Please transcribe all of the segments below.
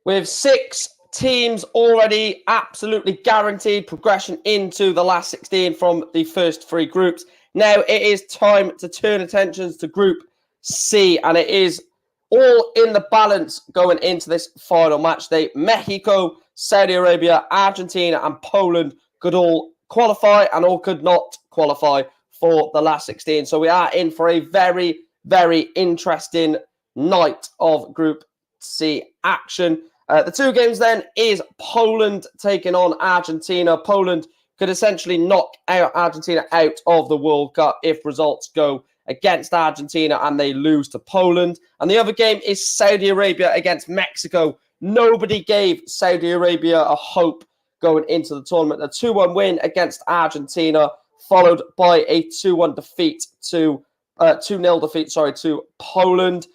With 6 teams already absolutely guaranteed progression into the last 16 from the first 3 groups. Now it is time to turn attentions to Group C, and it is all in the balance going into this final match day. Mexico, Saudi Arabia, Argentina, and Poland could all qualify and all could not qualify for the last 16. So we are in for a very, very interesting night of Group C action. The 2 games then is Poland taking on Argentina. Poland could essentially knock Argentina out of the World Cup if results go against Argentina and they lose to Poland. And the other game is Saudi Arabia against Mexico. Nobody gave Saudi Arabia a hope going into the tournament. A 2-1 win against Argentina, followed by a 2-1 defeat to 2-0 defeat, to Poland.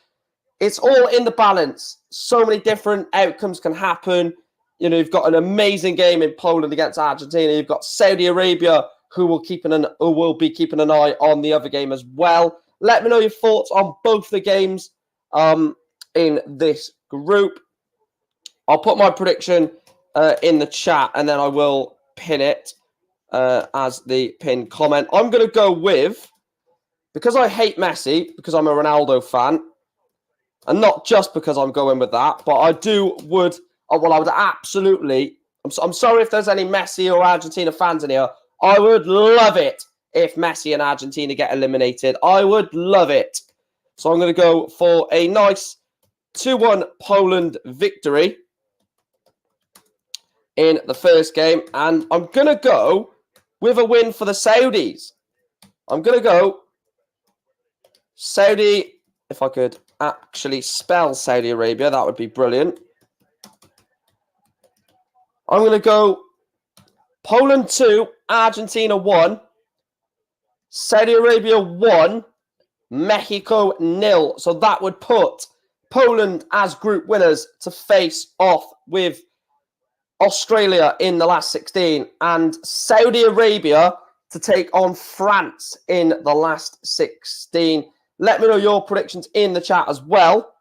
It's all in the balance. So many different outcomes can happen. You know, you've got an amazing game in Poland against Argentina. You've got Saudi Arabia, who will be keeping an eye on the other game as well. Let me know your thoughts on both the games in this group. I'll put my prediction in the chat, and then I will pin it as the pinned comment. I'm going to go with, because I hate Messi, because I'm a Ronaldo fan, and not just because I'm going with that, but I would absolutely, I'm sorry if there's any Messi or Argentina fans in here. I would love it if Messi and Argentina get eliminated. I would love it. So I'm going to go for a nice 2-1 Poland victory in the first game. And I'm going to go with a win for the Saudis. I'm going to go Saudi, if I could actually spell Saudi Arabia, that would be brilliant. I'm going to go Poland 2, Argentina 1, Saudi Arabia 1, Mexico 0. So that would put Poland as group winners to face off with Australia in the last 16 and Saudi Arabia to take on France in the last 16. Let me know your predictions in the chat as well.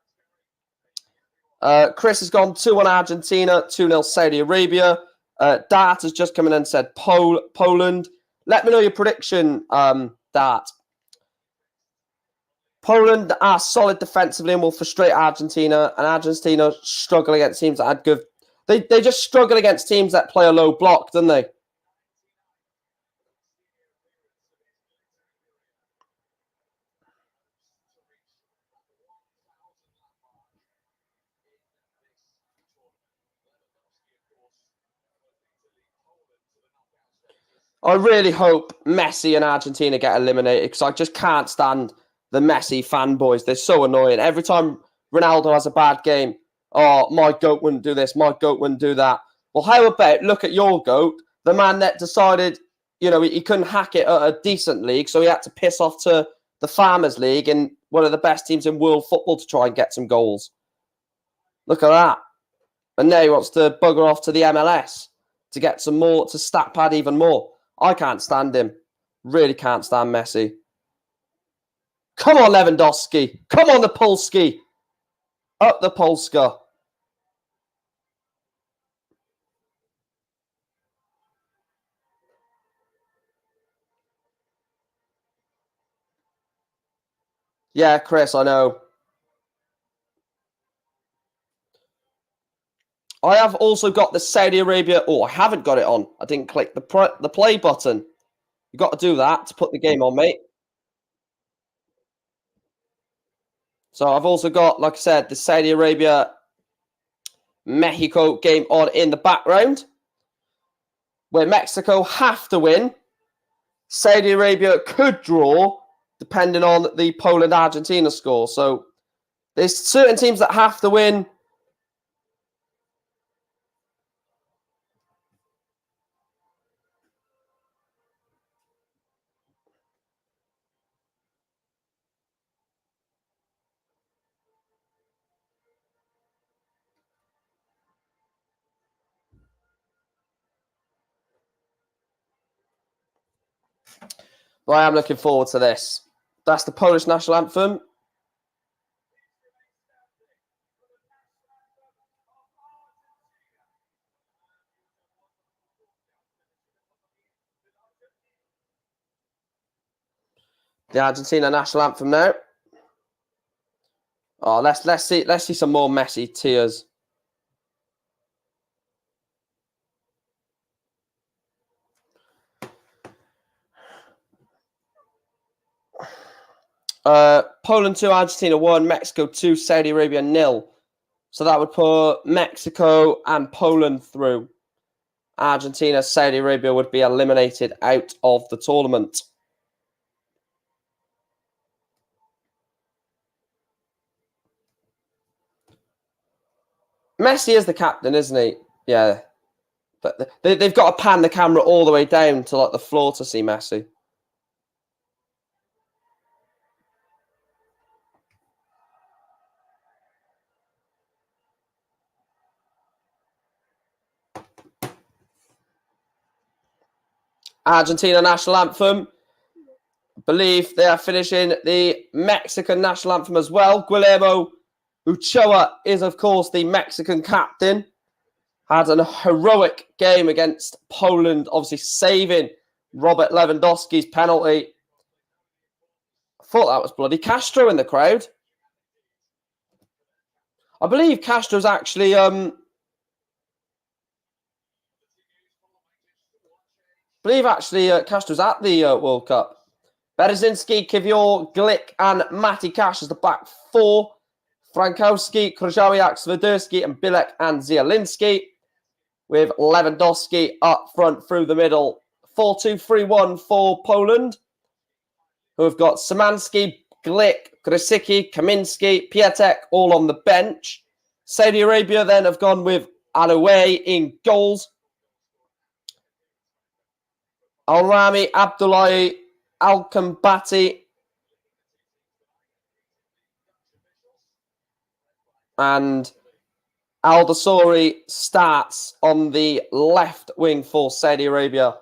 Chris has gone 2-1 Argentina, 2-0 Saudi Arabia. Dart has just come in and said Poland. Let me know your prediction, Dart. Poland are solid defensively and will frustrate Argentina, and Argentina struggle against teams that had good. They just struggle against teams that play a low block, don't they? I really hope Messi and Argentina get eliminated because I just can't stand the Messi fanboys. They're so annoying. Every time Ronaldo has a bad game, oh, my GOAT wouldn't do this, my GOAT wouldn't do that. Well, how about look at your GOAT, the man that decided, you know, he couldn't hack it at a decent league, so he had to piss off to the Farmers League and one of the best teams in world football to try and get some goals. Look at that. And now he wants to bugger off to the MLS to get some more, to stat pad even more. I can't stand him. Really can't stand Messi. Come on, Lewandowski. Come on, the Polski. Up the Polska. Yeah, Chris, I know. I have also got the Saudi Arabia. Oh, I haven't got it on. I didn't click the play button. You got to do that to put the game on, mate. So I've also got, like I said, the Saudi Arabia Mexico game on in the background, where Mexico have to win. Saudi Arabia could draw, depending on the Poland-Argentina score. So there's certain teams that have to win. But I am looking forward to this. That's the Polish national anthem. The Argentina national anthem now. Oh, let's see some more Messi tears. Poland 2, Argentina 1, Mexico 2, Saudi Arabia 0. So that would put Mexico and Poland through. Argentina, Saudi Arabia would be eliminated out of the tournament. Messi is the captain, isn't he? Yeah. But they've got to pan the camera all the way down to like the floor to see Messi. Argentina national anthem. I believe they are finishing the Mexican national anthem as well. Guillermo Ochoa is, of course, the Mexican captain. Had a heroic game against Poland, obviously saving Robert Lewandowski's penalty. I thought that was bloody Castro in the crowd. I believe Castro's actually... Castro's at the World Cup. Bereszynski, Kiwior, Glick and Matty Cash as the back four. Frankowski, Krychowiak, Swiderski and Bilek and Zielinski. With Lewandowski up front through the middle. 4-2-3-1 for Poland, who have got Szymanski, Glick, Grysicki, Kaminski, Piatek all on the bench. Saudi Arabia then have gone with Alouay in goals. Al-Rami, Abdullahi, Al-Kambati and Al-Dasori starts on the left wing for Saudi Arabia.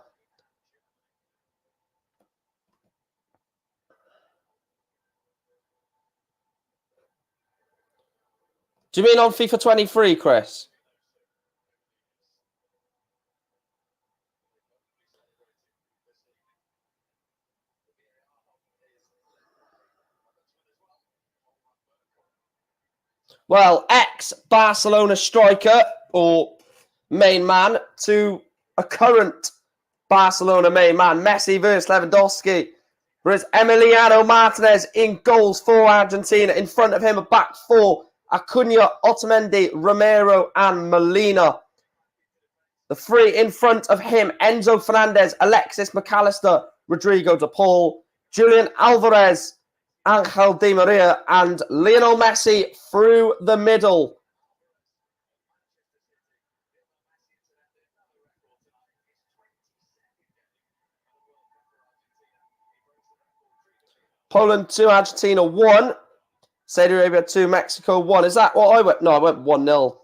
Do you mean on FIFA 23, Chris? Well, ex-Barcelona striker or main man to a current Barcelona main man, Messi versus Lewandowski. Whereas Emiliano Martinez in goals for Argentina. In front of him, a back four, Acuna, Otamendi, Romero and Molina. The three in front of him, Enzo Fernandez, Alexis McAllister, Rodrigo de Paul, Julian Alvarez, Angel Di Maria and Lionel Messi through the middle. Poland 2, Argentina 1. Saudi Arabia 2, Mexico 1. Is that what I went? No, I went 1-0.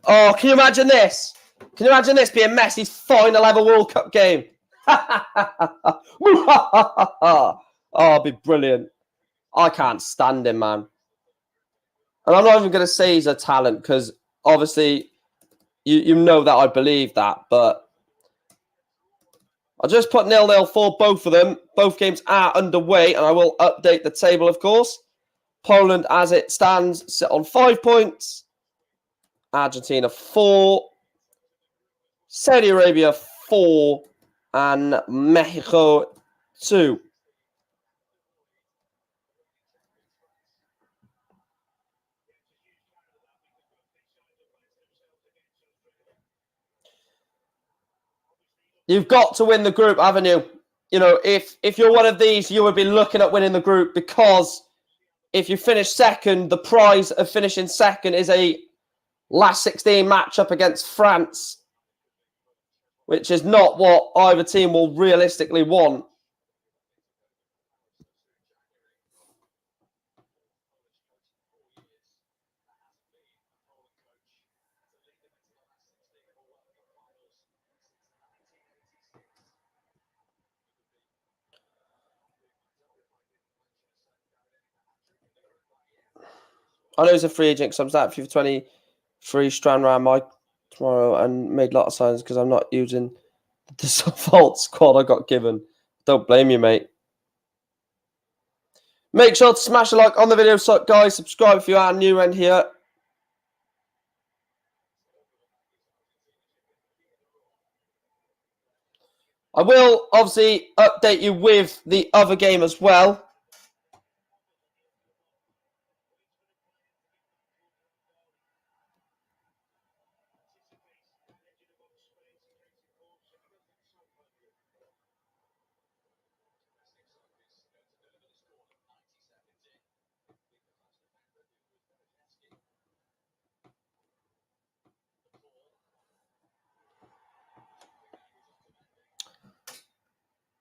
Oh, can you imagine this? Can you imagine this being Messi's final ever World Cup game? Oh, it'd be brilliant. I can't stand him, man. And I'm not even going to say he's a talent because obviously you know that I believe that. But I'll just put 0-0 for both of them. Both games are underway and I will update the table, of course. Poland, as it stands, sit on 5 points. Argentina 4, Saudi Arabia 4, and Mexico 2. You've got to win the group, haven't you? You know, if you're one of these, you would be looking at winning the group because if you finish second, the prize of finishing second is a last 16 matchup against France, which is not what either team will realistically want. I know he's a free agent because I'm at FIFA 23 strand around my tomorrow and made a lot of signs because I'm not using the default squad I got given. Don't blame you, mate. Make sure to smash a like on the video, so guys. Subscribe if you are new in here. I will obviously update you with the other game as well.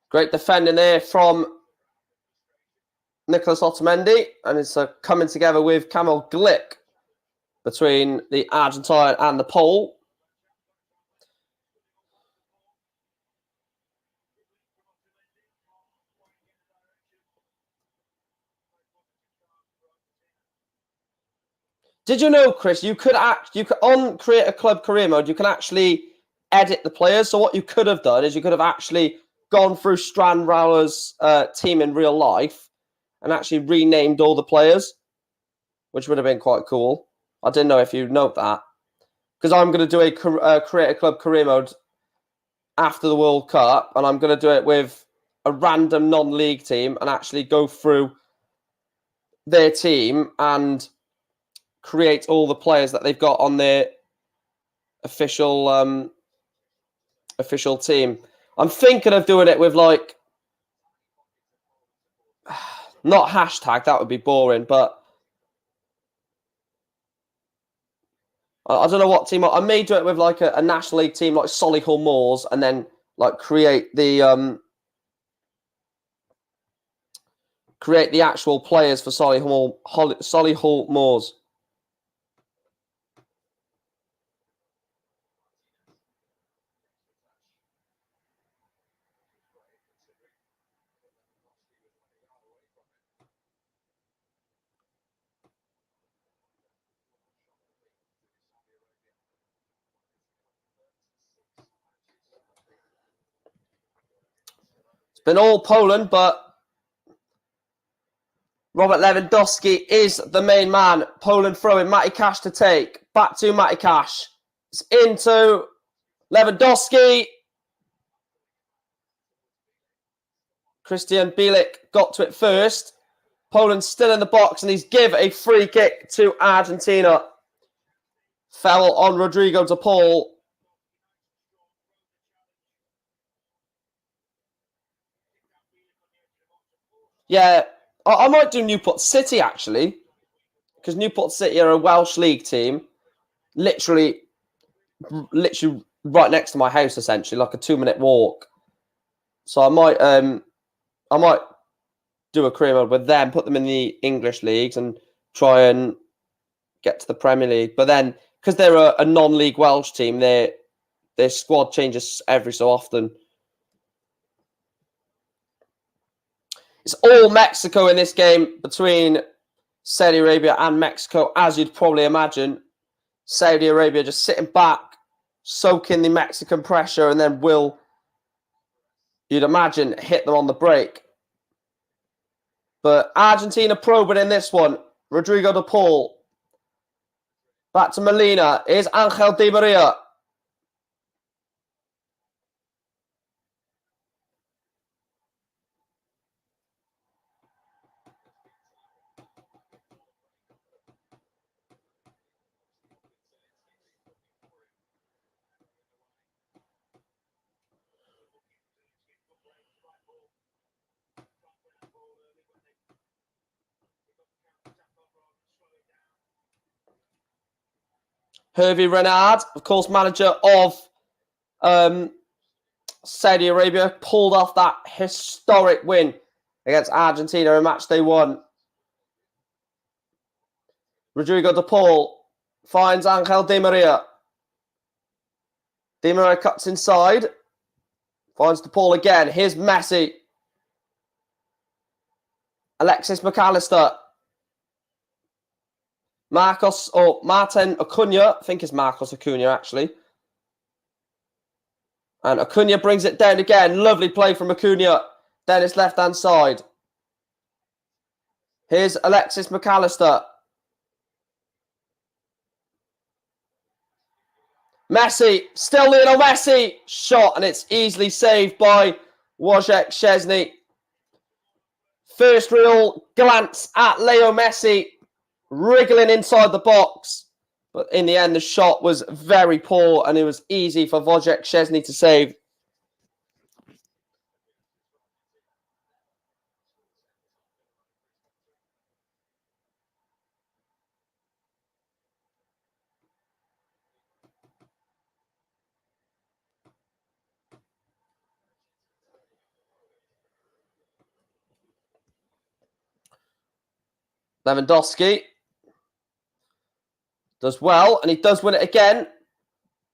Great defending there from Nicholas Otamendi, and it's coming together with Kamil Glick between the Argentine and the Pole. Did you know, Chris, you could on Create a Club career mode, you can actually edit the players. So what you could have done is you could have actually gone through Strand Rowler's team in real life and actually renamed all the players, which would have been quite cool. I didn't know if you know that. Because I'm going to do a Create a Club career mode after the World Cup, and I'm going to do it with a random non-league team and actually go through their team and create all the players that they've got on their official official team. I'm thinking of doing it with like not hashtag, that would be boring, but I don't know what team. I may do it with like a National League team like Solihull Moors, and then like create the actual players for Solihull Moors. It's been all Poland, but Robert Lewandowski is the main man. Poland throwing Matty Cash to take. Back to Matty Cash. It's into Lewandowski. Christian Bielik got to it first. Poland still in the box, and he's give a free kick to Argentina. Fell on Rodrigo de Paul. Yeah, I might do Newport City, actually. Because Newport City are a Welsh league team. Literally right next to my house, essentially, like a 2-minute walk. So I might do a career mode with them, put them in the English leagues, and try and get to the Premier League. But then, because they're a non-league Welsh team, their squad changes every so often. It's all Mexico in this game between Saudi Arabia and Mexico, as you'd probably imagine. Saudi Arabia just sitting back, soaking the Mexican pressure, and then will, you'd imagine, hit them on the break. But Argentina probing in this one. Rodrigo de Paul. Back to Molina. Here's Angel Di Maria. Hervé Renard, of course, manager of Saudi Arabia, pulled off that historic win against Argentina in match day 1. Rodrigo de Paul finds Angel Di Maria. Di Maria cuts inside. Finds De Paul again. Here's Messi. Alexis McAllister. Martin Acuna. I think it's Marcos Acuna, actually. And Acuna brings it down again. Lovely play from Acuna. Then it's left-hand side. Here's Alexis McAllister. Messi, still Lionel Messi. Shot, and it's easily saved by Wojciech Szczesny. First real glance at Leo Messi, wriggling inside the box. But in the end, the shot was very poor, and it was easy for Wojciech Szczesny to save. Lewandowski does well, and he does win it again.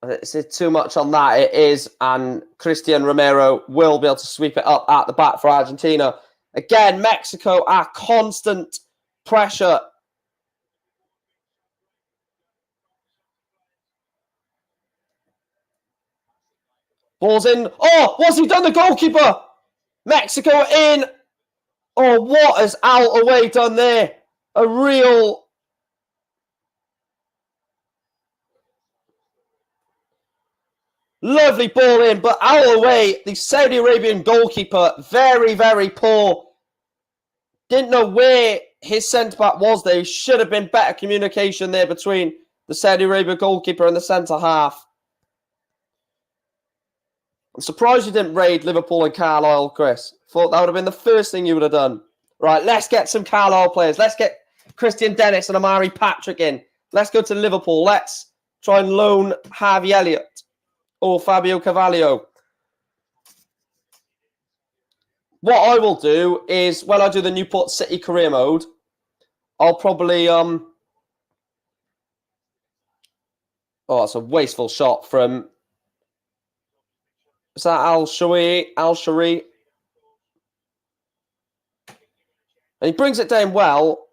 It's too much on that. It is, and Christian Romero will be able to sweep it up at the back for Argentina. Again, Mexico are constant pressure. Ball's in. Oh, what's he done? The goalkeeper. Mexico in. Oh, what has Al Away done there? A real... lovely ball in, but Al Away, the Saudi Arabian goalkeeper, very, very poor. Didn't know where his centre-back was there. Should have been better communication there between the Saudi Arabia goalkeeper and the centre-half. I'm surprised you didn't raid Liverpool and Carlisle, Chris. Thought that would have been the first thing you would have done. Right, let's get some Carlisle players. Let's get Christian Dennis and Amari Patrick in. Let's go to Liverpool. Let's try and loan Harvey Elliott or Fabio Carvalho. What I will do is, when I do the Newport City career mode, I'll probably... Oh, it's a wasteful shot from... Is that Al-Shari? Al-Shari? And he brings it down well.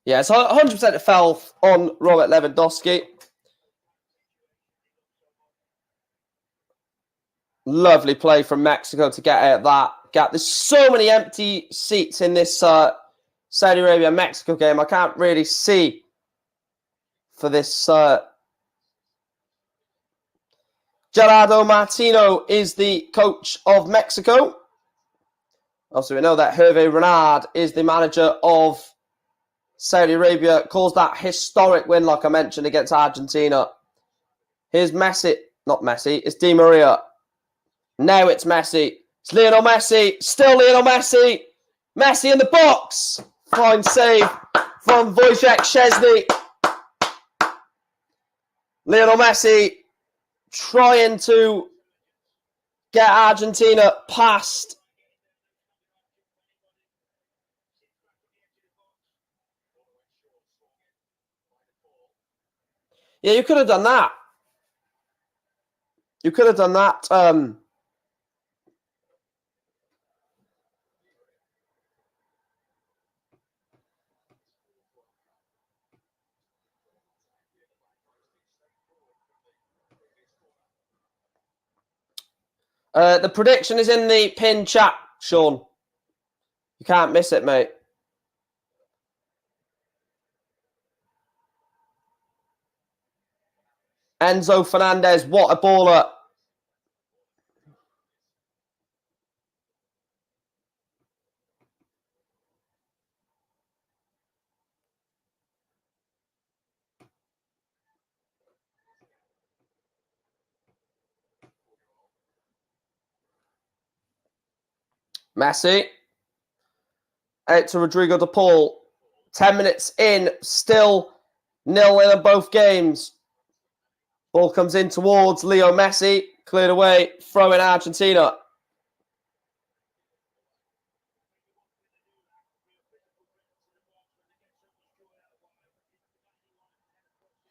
Yeah, so 100% it fell on Robert Lewandowski. Lovely play from Mexico to get out of that gap. There's so many empty seats in this Saudi Arabia-Mexico game. I can't really see for this. Gerardo Martino is the coach of Mexico. Also, we know that Hervé Renard is the manager of Saudi Arabia. Calls that historic win, like I mentioned, against Argentina. Here's Messi. Not Messi. It's Di Maria. Now it's Messi. It's Lionel Messi. Still Lionel Messi. Messi in the box. Fine save from Wojciech Szczesny. Lionel Messi trying to get Argentina past. Yeah, you could have done that. You could have done that. The prediction is in the pin chat, Sean. You can't miss it, mate. Enzo Fernandez, what a baller. Messi. Out to Rodrigo de Paul. 10 minutes in, still 0-0 in both games. Ball comes in towards Leo Messi, cleared away, throw in Argentina.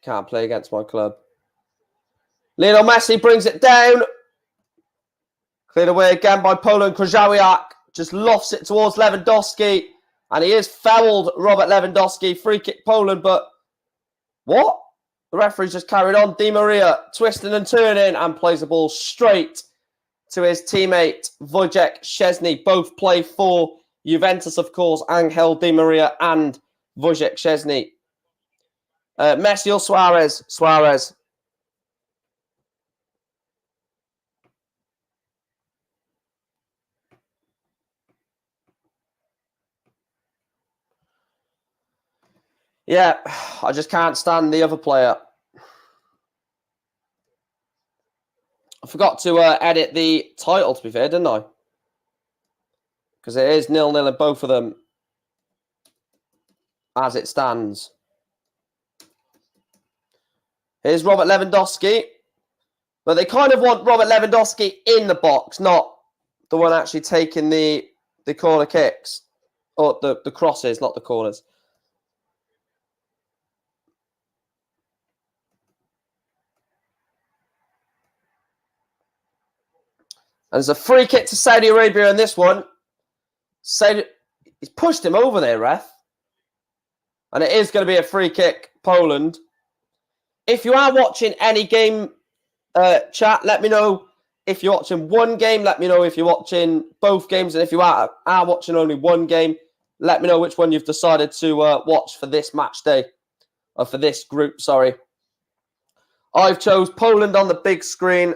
Can't play against my club. Lionel Messi brings it down. Cleared away again by Poland. Krzyzwiak just lofts it towards Lewandowski. And he is fouled, Robert Lewandowski. Free kick Poland, but what? The referee's just carried on. Di Maria twisting and turning and plays the ball straight to his teammate Wojciech Szczesny. Both play for Juventus, of course. Angel Di Maria and Wojciech Szczesny. Messi or Suarez? Suarez. Yeah, I just can't stand the other player. I forgot to edit the title, to be fair, didn't I? Because it is 0-0 in both of them as it stands. Here's Robert Lewandowski. But they kind of want Robert Lewandowski in the box, not the one actually taking the corner kicks. Or the crosses, not the corners. And there's a free kick to Saudi Arabia in this one. He's pushed him over there, ref. And it is going to be a free kick, Poland. If you are watching any game, chat, let me know if you're watching one game. Let me know if you're watching both games. And if you are watching only one game, let me know which one you've decided to watch for this match day. Or for this group, sorry. I've chose Poland on the big screen.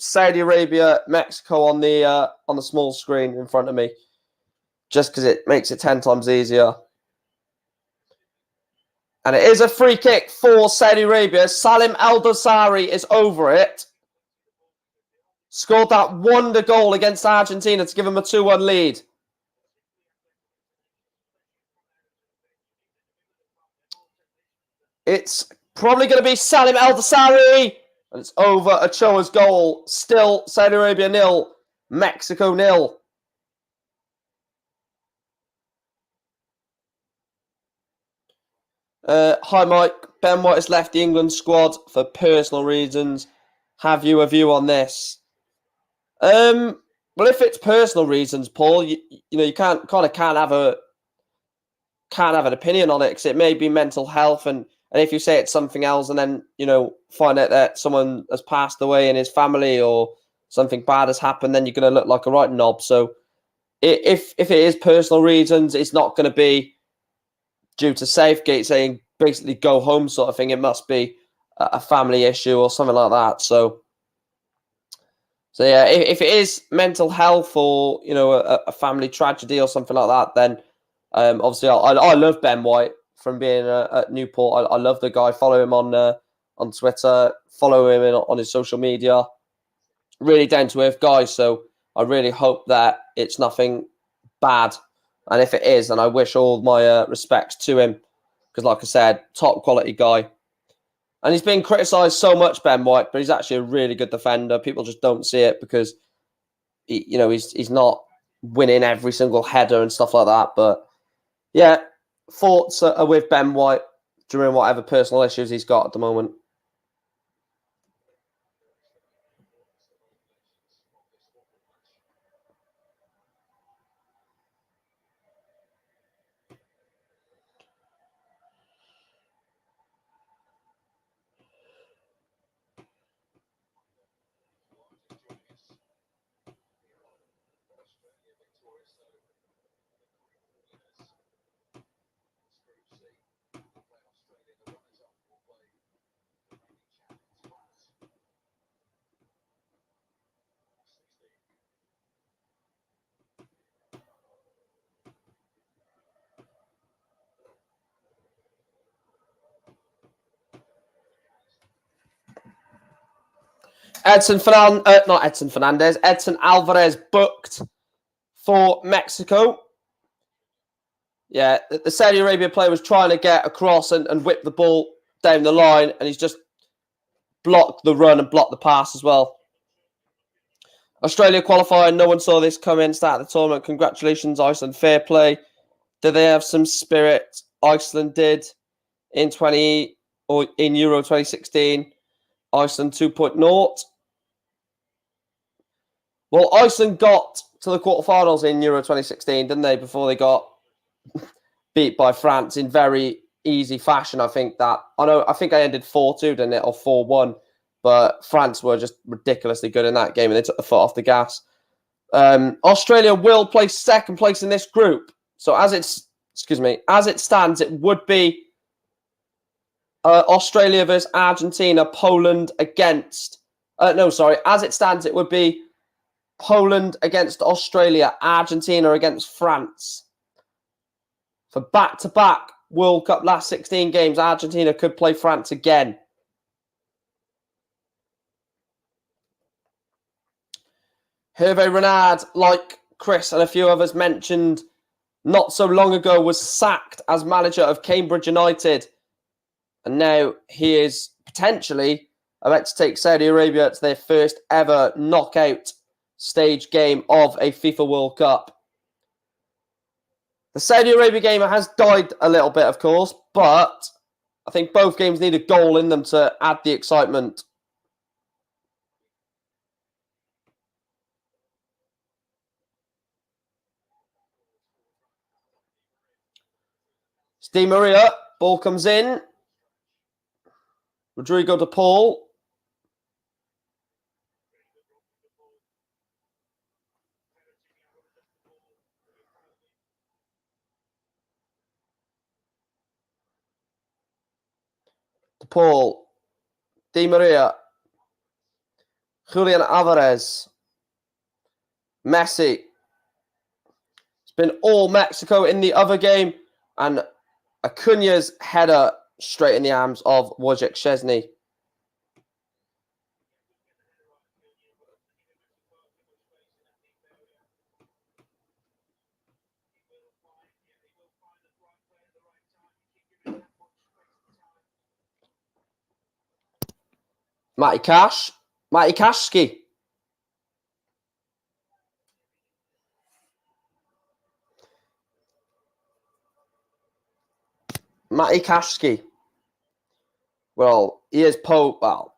Saudi Arabia, Mexico on the small screen in front of me. Just because it makes it 10 times easier. And it is a free kick for Saudi Arabia. Salim El-Dosari is over it. Scored that wonder goal against Argentina to give him a 2-1 lead. It's probably going to be Salim El-Dosari. And it's over Ochoa's goal. Still Saudi Arabia 0, Mexico 0. Hi, Mike. Ben White has left the England squad for personal reasons. Have you a view on this? Well, if it's personal reasons, Paul, you can't have an opinion on it because it may be mental health, and if you say it's something else, and then find out that someone has passed away in his family or something bad has happened, then you're going to look like a right knob. So, if it is personal reasons, it's not going to be due to Southgate saying basically go home sort of thing. It must be a family issue or something like that. So yeah, if it is mental health or a family tragedy or something like that, then obviously I love Ben White from being at Newport. I love the guy. Follow him on Twitter. Follow him on his social media. Really down to earth guy. So I really hope that it's nothing bad. And if it is, then I wish all my respects to him. Because like I said, top quality guy. And he's been criticised so much, Ben White, but he's actually a really good defender. People just don't see it because he's not winning every single header and stuff like that. But yeah, thoughts are with Ben White during whatever personal issues he's got at the moment. Edson Alvarez booked for Mexico. Yeah, the Saudi Arabia player was trying to get across and whip the ball down the line, and he's just blocked the run and blocked the pass as well. Australia qualifying. No one saw this coming. Start of the tournament. Congratulations, Iceland. Fair play. Did they have some spirit? Iceland did in Euro 2016. Iceland 2.0. Well, Iceland got to the quarterfinals in Euro 2016, didn't they? Before they got beat by France in very easy fashion. I think I ended 4-2, didn't it, or 4-1. But France were just ridiculously good in that game, and they took the foot off the gas. Australia will place second place in this group. So as it stands, it would be Australia versus Argentina, Poland against. As it stands, it would be Poland against Australia, Argentina against France. For back-to-back World Cup last 16 games, Argentina could play France again. Hervé Renard, like Chris and a few others mentioned not so long ago, was sacked as manager of Cambridge United. And now he is potentially about to take Saudi Arabia to their first ever knockout stage game of a FIFA World Cup. The Saudi Arabia game has died a little bit, of course, but I think both games need a goal in them to add the excitement. Di Maria, ball comes in. Rodrigo de Paul. De Paul. Di Maria. Julian Alvarez. Messi. It's been all Mexico in the other game, and Acuña's header straight in the arms of Wojciech Szczesny. Matty Kashski. Matty Kashski. Well, he is well,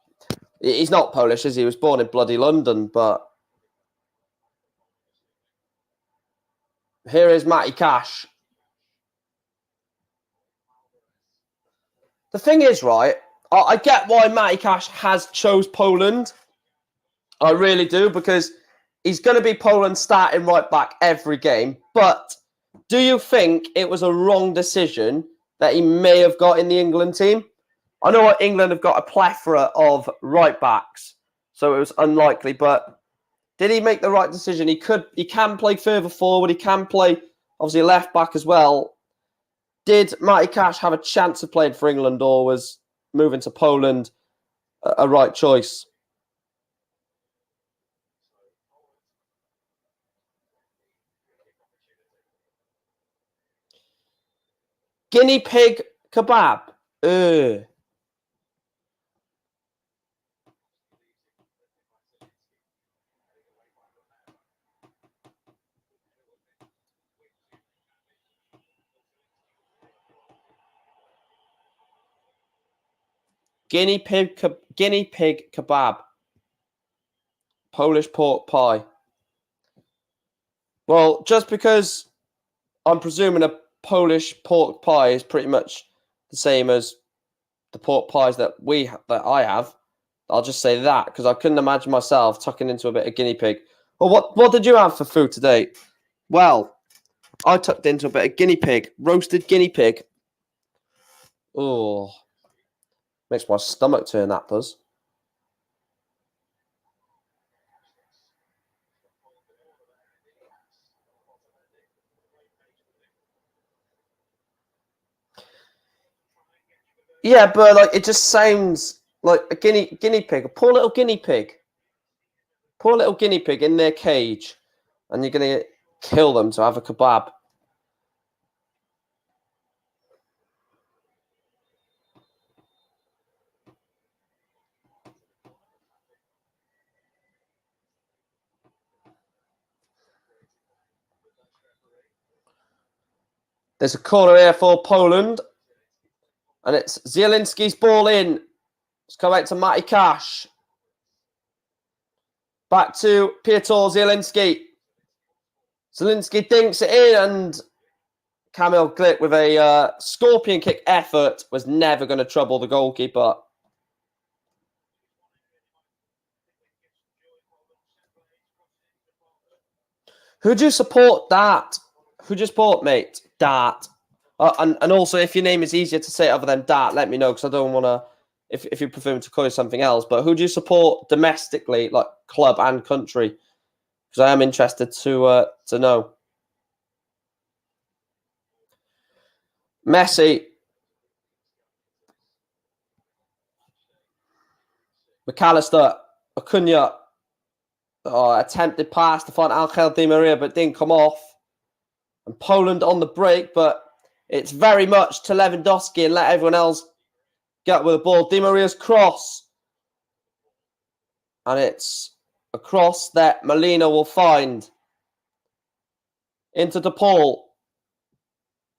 he's not Polish, is he? He was born in bloody London, but here is Matty Cash. The thing is, right, I get why Matty Cash has chose Poland. I really do, because he's going to be Poland starting right back every game. But do you think it was a wrong decision that he may have got in the England team? I know England have got a plethora of right backs, so it was unlikely. But did he make the right decision? He can play further forward. He can play, obviously, left back as well. Did Matty Cash have a chance of playing for England, or was moving to Poland a right choice? Guinea pig kebab. Guinea pig kebab. Polish pork pie. Well, just because I'm presuming a Polish pork pie is pretty much the same as the pork pies that I have, I'll just say that, because I couldn't imagine myself tucking into a bit of guinea pig. Well, what did you have for food today? Well, I tucked into a bit of guinea pig, roasted guinea pig. Oh, makes my stomach turn, that does. Yeah, but like it just sounds like a guinea pig, a poor little guinea pig. Poor little guinea pig in their cage, and you're going to kill them to have a kebab. There's a corner here for Poland. And it's Zielinski's ball in. It's come out to Matty Cash. Back to Piotr Zielinski. Zielinski dinks it in, and Kamil Glik with a scorpion kick effort was never going to trouble the goalkeeper. Who do you support, Dart? Who do you support, mate? Dart. And also, if your name is easier to say other than Dart, let me know, because I don't want to, if you prefer to call you something else. But who do you support domestically, like club and country? Because I am interested to know. Messi. McAllister. Acuna. Attempted pass to find Angel Di Maria, but didn't come off. And Poland on the break, but it's very much to Lewandowski and let everyone else get with the ball. Di Maria's cross. And it's a cross that Molina will find. Into DePaul.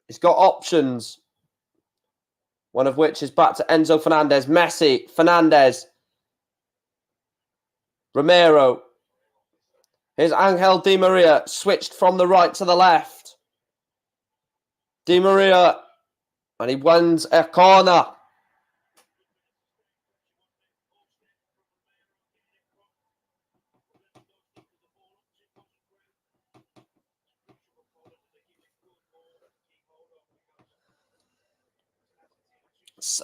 He's got options. One of which is back to Enzo Fernandez. Messi. Fernandez. Romero. Here's Angel Di Maria. Switched from the right to the left. Di Maria. And he wins a corner.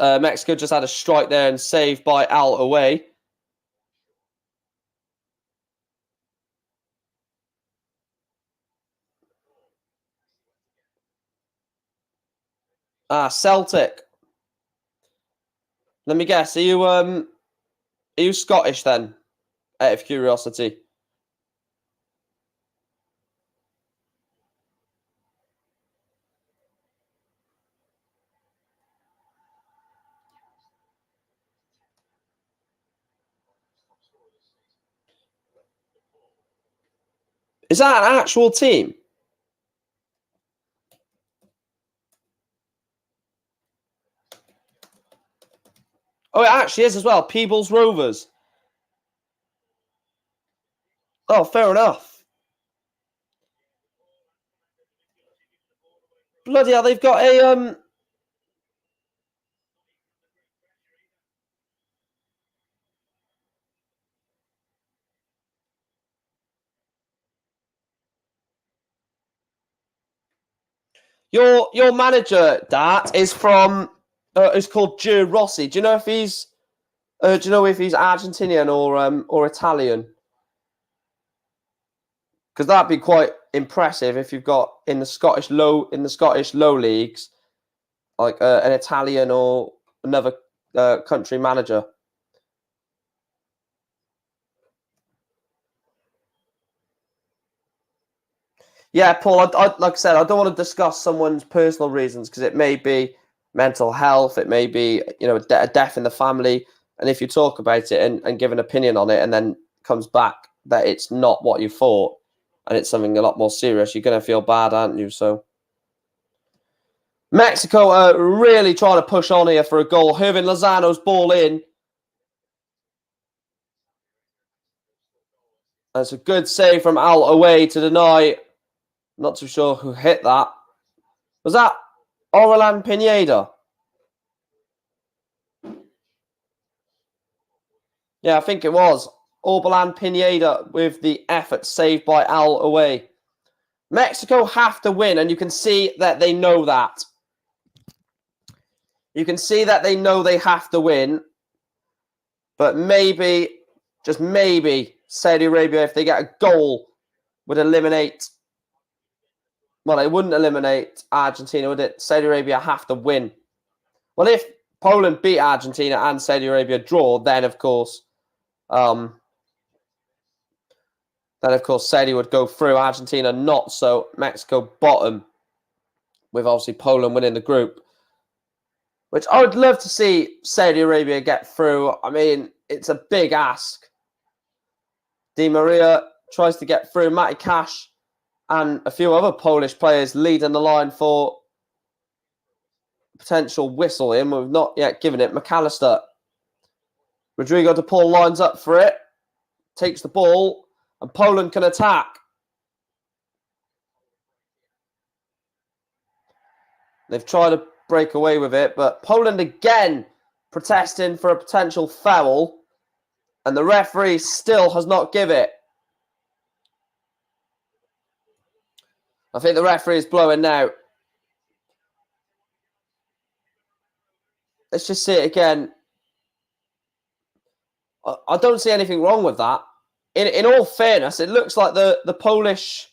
Mexico just had a strike there and saved by Al away. Celtic. Let me guess. Are you Scottish then? Out of curiosity. Is that an actual team? Oh, it actually is as well. Peebles Rovers. Oh, fair enough. Bloody hell, they've got a Your manager, Dart, is from is called Joe Rossi. Do you know if he's Argentinian or Italian? Because that'd be quite impressive if you've got in the Scottish low leagues, like an Italian or another country manager. Yeah, Paul, like I said, I don't want to discuss someone's personal reasons because it may be mental health, it may be, a death in the family. And if you talk about it and give an opinion on it and then comes back that it's not what you thought and it's something a lot more serious, you're going to feel bad, aren't you? So Mexico are really trying to push on here for a goal. Hervin Lozano's ball in. That's a good save from Al away to deny. Not too sure who hit that. Was that Orlan Pineda? Yeah, I think it was. Orlan Pineda with the effort saved by Al away. Mexico have to win, and you can see that they know that. You can see that they know they have to win. But maybe, just maybe, Saudi Arabia, if they get a goal, would eliminate... Well, it wouldn't eliminate Argentina, would it? Saudi Arabia have to win. Well, if Poland beat Argentina and Saudi Arabia draw, then of course, Saudi would go through. Argentina not, so Mexico bottom, with obviously Poland winning the group. Which I would love to see Saudi Arabia get through. I mean, it's a big ask. Di Maria tries to get through. Matty Cash and a few other Polish players leading the line for potential whistle in. We've not yet given it. McAllister. Rodrigo de Paul lines up for it. Takes the ball. And Poland can attack. They've tried to break away with it. But Poland again protesting for a potential foul. And the referee still has not given it. I think the referee is blowing now. Let's just see it again. I don't see anything wrong with that. In all fairness, it looks like the Polish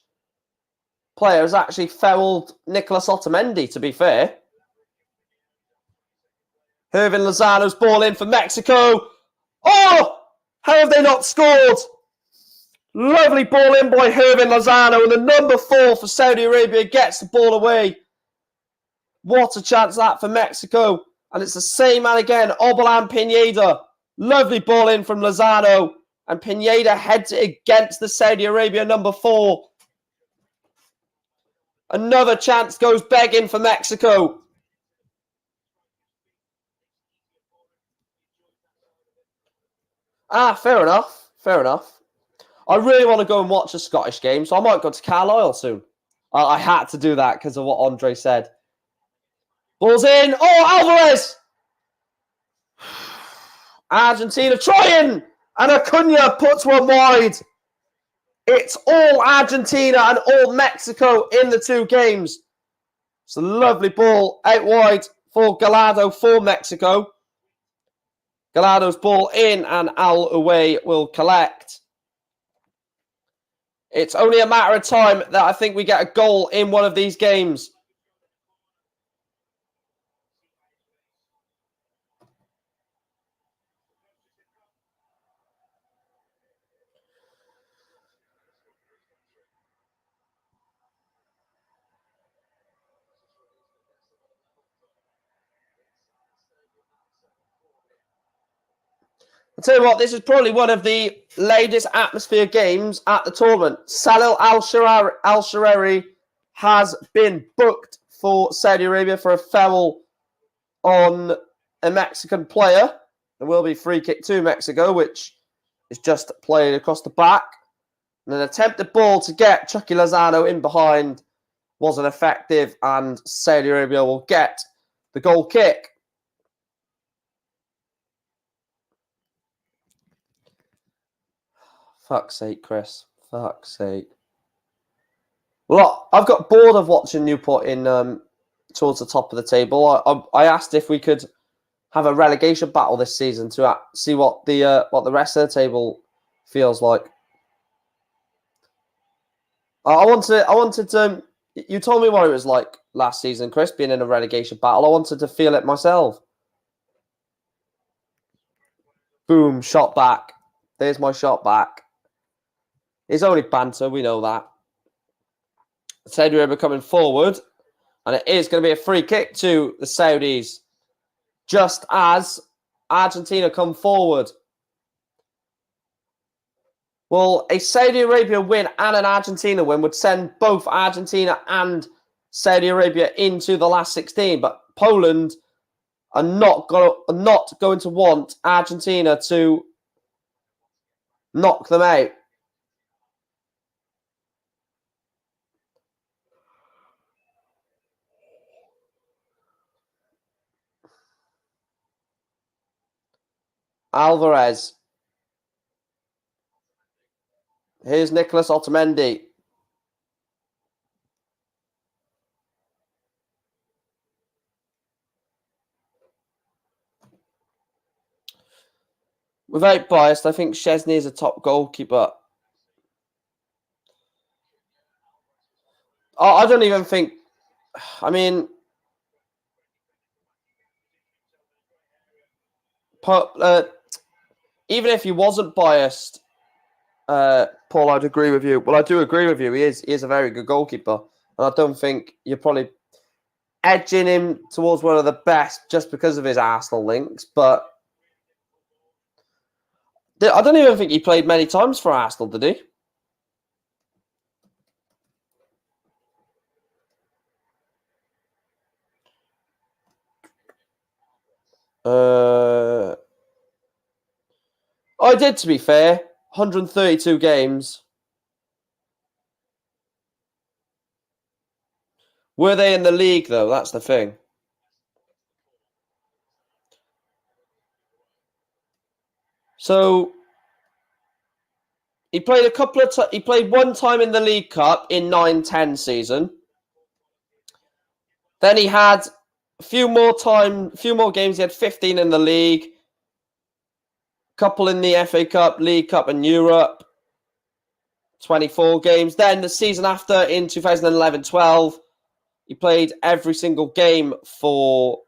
player has actually fouled Nicolas Otamendi, to be fair. Hirvin Lozano's ball in for Mexico. Oh! How have they not scored? Lovely ball in by Hirvin Lozano, and the number 4 for Saudi Arabia gets the ball away. What a chance that for Mexico. And it's the same man again, Obalan Pineda. Lovely ball in from Lozano. And Pineda heads it against the Saudi Arabia number 4. Another chance goes begging for Mexico. Fair enough. Fair enough. I really want to go and watch a Scottish game, so I might go to Carlisle soon. I had to do that because of what Andre said. Ball's in. Oh, Alvarez! Argentina trying! And Acuna puts one wide. It's all Argentina and all Mexico in the 2 games. It's a lovely ball out wide for Gallardo for Mexico. Gallardo's ball in and Al Uwe will collect. It's only a matter of time that I think we get a goal in one of these games. I'll tell you what, this is probably one of the latest atmosphere games at the tournament. Salil Al-Sharari has been booked for Saudi Arabia for a foul on a Mexican player. There will be free kick to Mexico, which is just played across the back. And an attempted ball to get Chucky Lozano in behind wasn't effective, and Saudi Arabia will get the goal kick. Fuck's sake, Chris. Fuck's sake. Well, I've got bored of watching Newport in towards the top of the table. I asked if we could have a relegation battle this season to see what the rest of the table feels like. I wanted. You told me what it was like last season, Chris, being in a relegation battle. I wanted to feel it myself. Boom! Shot back. There's my shot back. It's only banter, we know that. Saudi Arabia coming forward, and it is going to be a free kick to the Saudis, just as Argentina come forward. Well, a Saudi Arabia win and an Argentina win would send both Argentina and Saudi Arabia into the last 16, but Poland are not going to want Argentina to knock them out. Alvarez. Here's Nicolas Otamendi. Without bias, I think Szczesny is a top goalkeeper. I don't even think... I mean... even if he wasn't biased, Paul, I'd agree with you. Well, I do agree with you. He is a very good goalkeeper. And I don't think you're probably edging him towards one of the best just because of his Arsenal links. But I don't even think he played many times for Arsenal, did he? I did, to be fair. 132 games. Were they in the league, though? That's the thing. So he played he played one time in the League Cup in 9-10 season. Then he had a few more games. He had 15 in the league, couple in the FA Cup, League Cup, and Europe. 24 games. Then the season after, in 2011-12, he played every single game for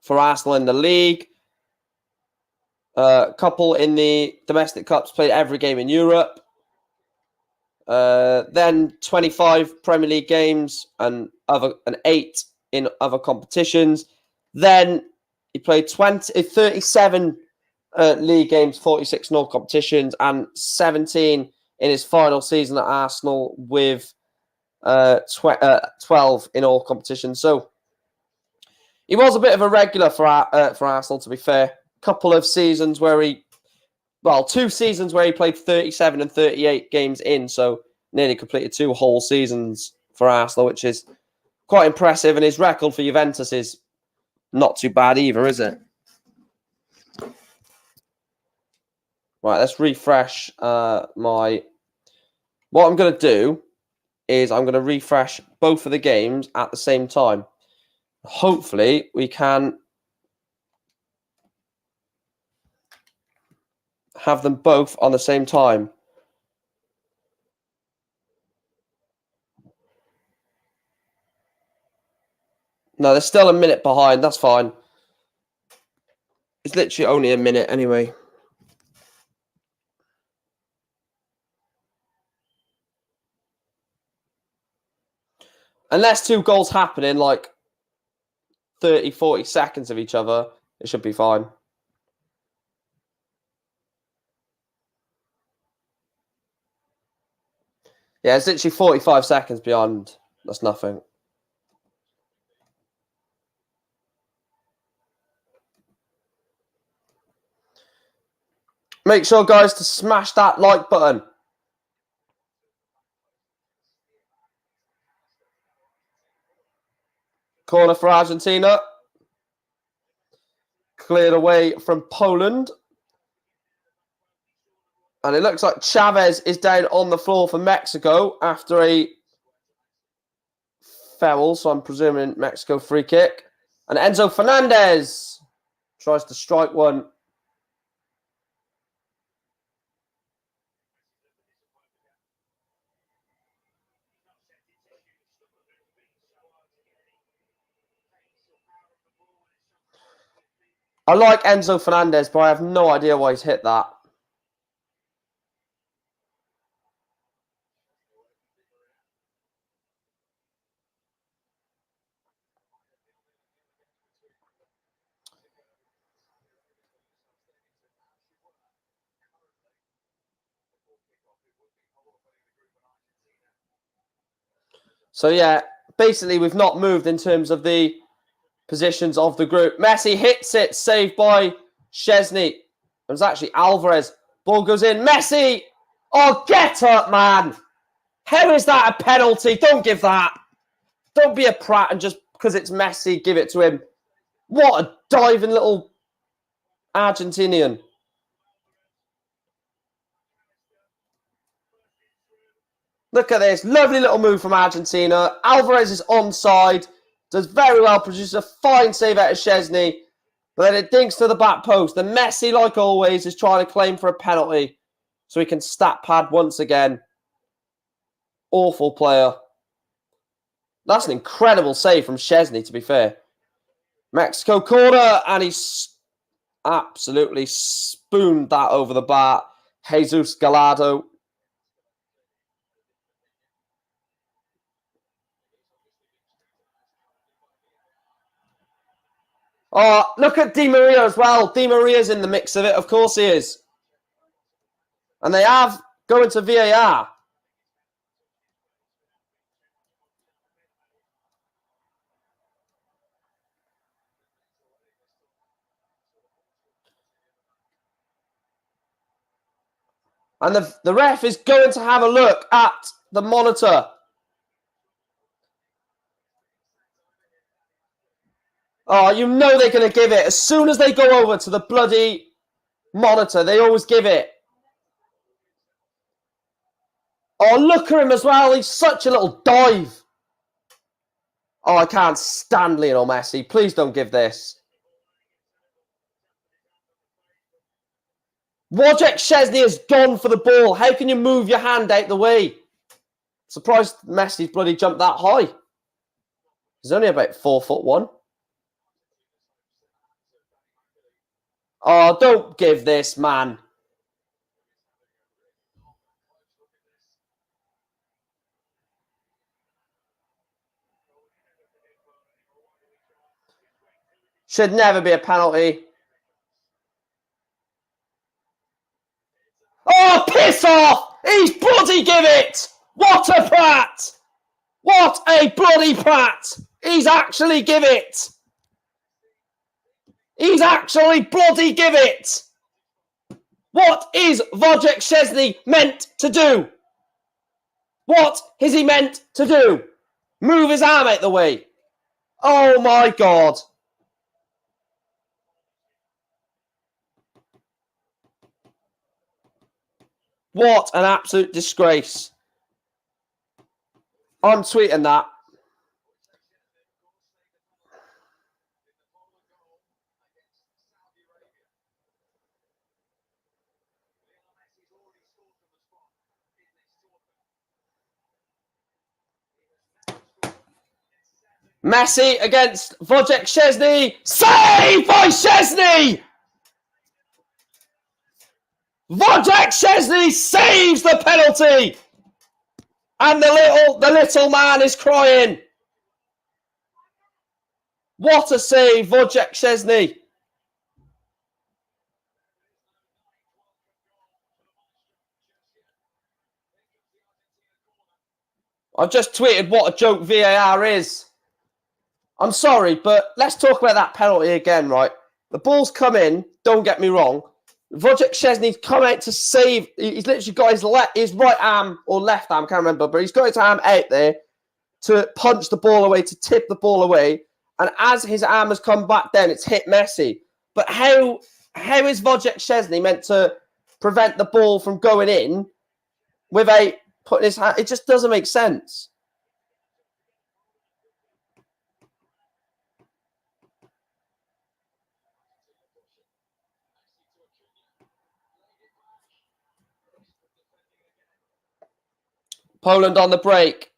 Arsenal in the league. A couple in the domestic cups, played every game in Europe. Then 25 Premier League games and 8 in other competitions. Then he played 37 league games, 46 in all competitions, and 17 in his final season at Arsenal with 12 in all competitions. So he was a bit of a regular for Arsenal, to be fair. Couple of seasons where 2 seasons where he played 37 and 38 games in, so nearly completed 2 whole seasons for Arsenal, which is quite impressive, and his record for Juventus is not too bad either, is it? Right, let's refresh my... What I'm going to do is I'm going to refresh both of the games at the same time. Hopefully, we can have them both on the same time. No, they're still a minute behind. That's fine. It's literally only a minute anyway. Unless 2 goals happen in like 30, 40 seconds of each other, it should be fine. Yeah, it's literally 45 seconds beyond. That's nothing. Make sure, guys, to smash that like button. Corner for Argentina. Cleared away from Poland. And it looks like Chavez is down on the floor for Mexico after a foul. So I'm presuming Mexico free kick. And Enzo Fernandez tries to strike one. I like Enzo Fernandez, but I have no idea why he's hit that. So, yeah, basically we've not moved in terms of the positions of the group. Messi hits it, saved by Szczesny. It was actually Alvarez. Ball goes in. Messi! Oh, get up, man! How is that a penalty? Don't give that. Don't be a prat and just because it's Messi, give it to him. What a diving little Argentinian. Look at this. Lovely little move from Argentina. Alvarez is onside. Does very well. Produces a fine save out of Szczesny. But then it dinks to the back post. And Messi, like always, is trying to claim for a penalty. So he can stat pad once again. Awful player. That's an incredible save from Szczesny, to be fair. Mexico corner. And he's absolutely spooned that over the bar. Jesus Gallardo. Oh, look at Di Maria as well. Di Maria's in the mix of it. Of course he is. And they have going to VAR. And the ref is going to have a look at the monitor. Oh, you know they're going to give it. As soon as they go over to the bloody monitor, they always give it. Oh, look at him as well. He's such a little dive. Oh, I can't stand Lionel Messi. Please don't give this. Wojciech Szczesny has gone for the ball. How can you move your hand out the way? Surprised Messi's bloody jumped that high. He's only about 4'1". Oh, don't give this, man. Should never be a penalty. Oh, piss off! He's bloody give it! What a prat! What a bloody prat! He's actually give it! He's actually bloody give it! What is Wojciech Szczesny meant to do? What is he meant to do? Move his arm out the way. Oh my God. What an absolute disgrace. I'm tweeting that. Messi against Wojciech Szczesny. Save by Szczesny! Wojciech Szczesny saves the penalty! And the little man is crying. What a save, Wojciech Szczesny. I've just tweeted what a joke VAR is. I'm sorry, but let's talk about that penalty again, right? The ball's come in, don't get me wrong. Wojciech Szczesny's come out to save. He's literally got his right arm or left arm, can't remember, but he's got his arm out there to punch the ball away, to tip the ball away. And as his arm has come back down, it's hit Messi. But how is Wojciech Szczesny meant to prevent the ball from going in without putting his hand? It just doesn't make sense. Poland on the break.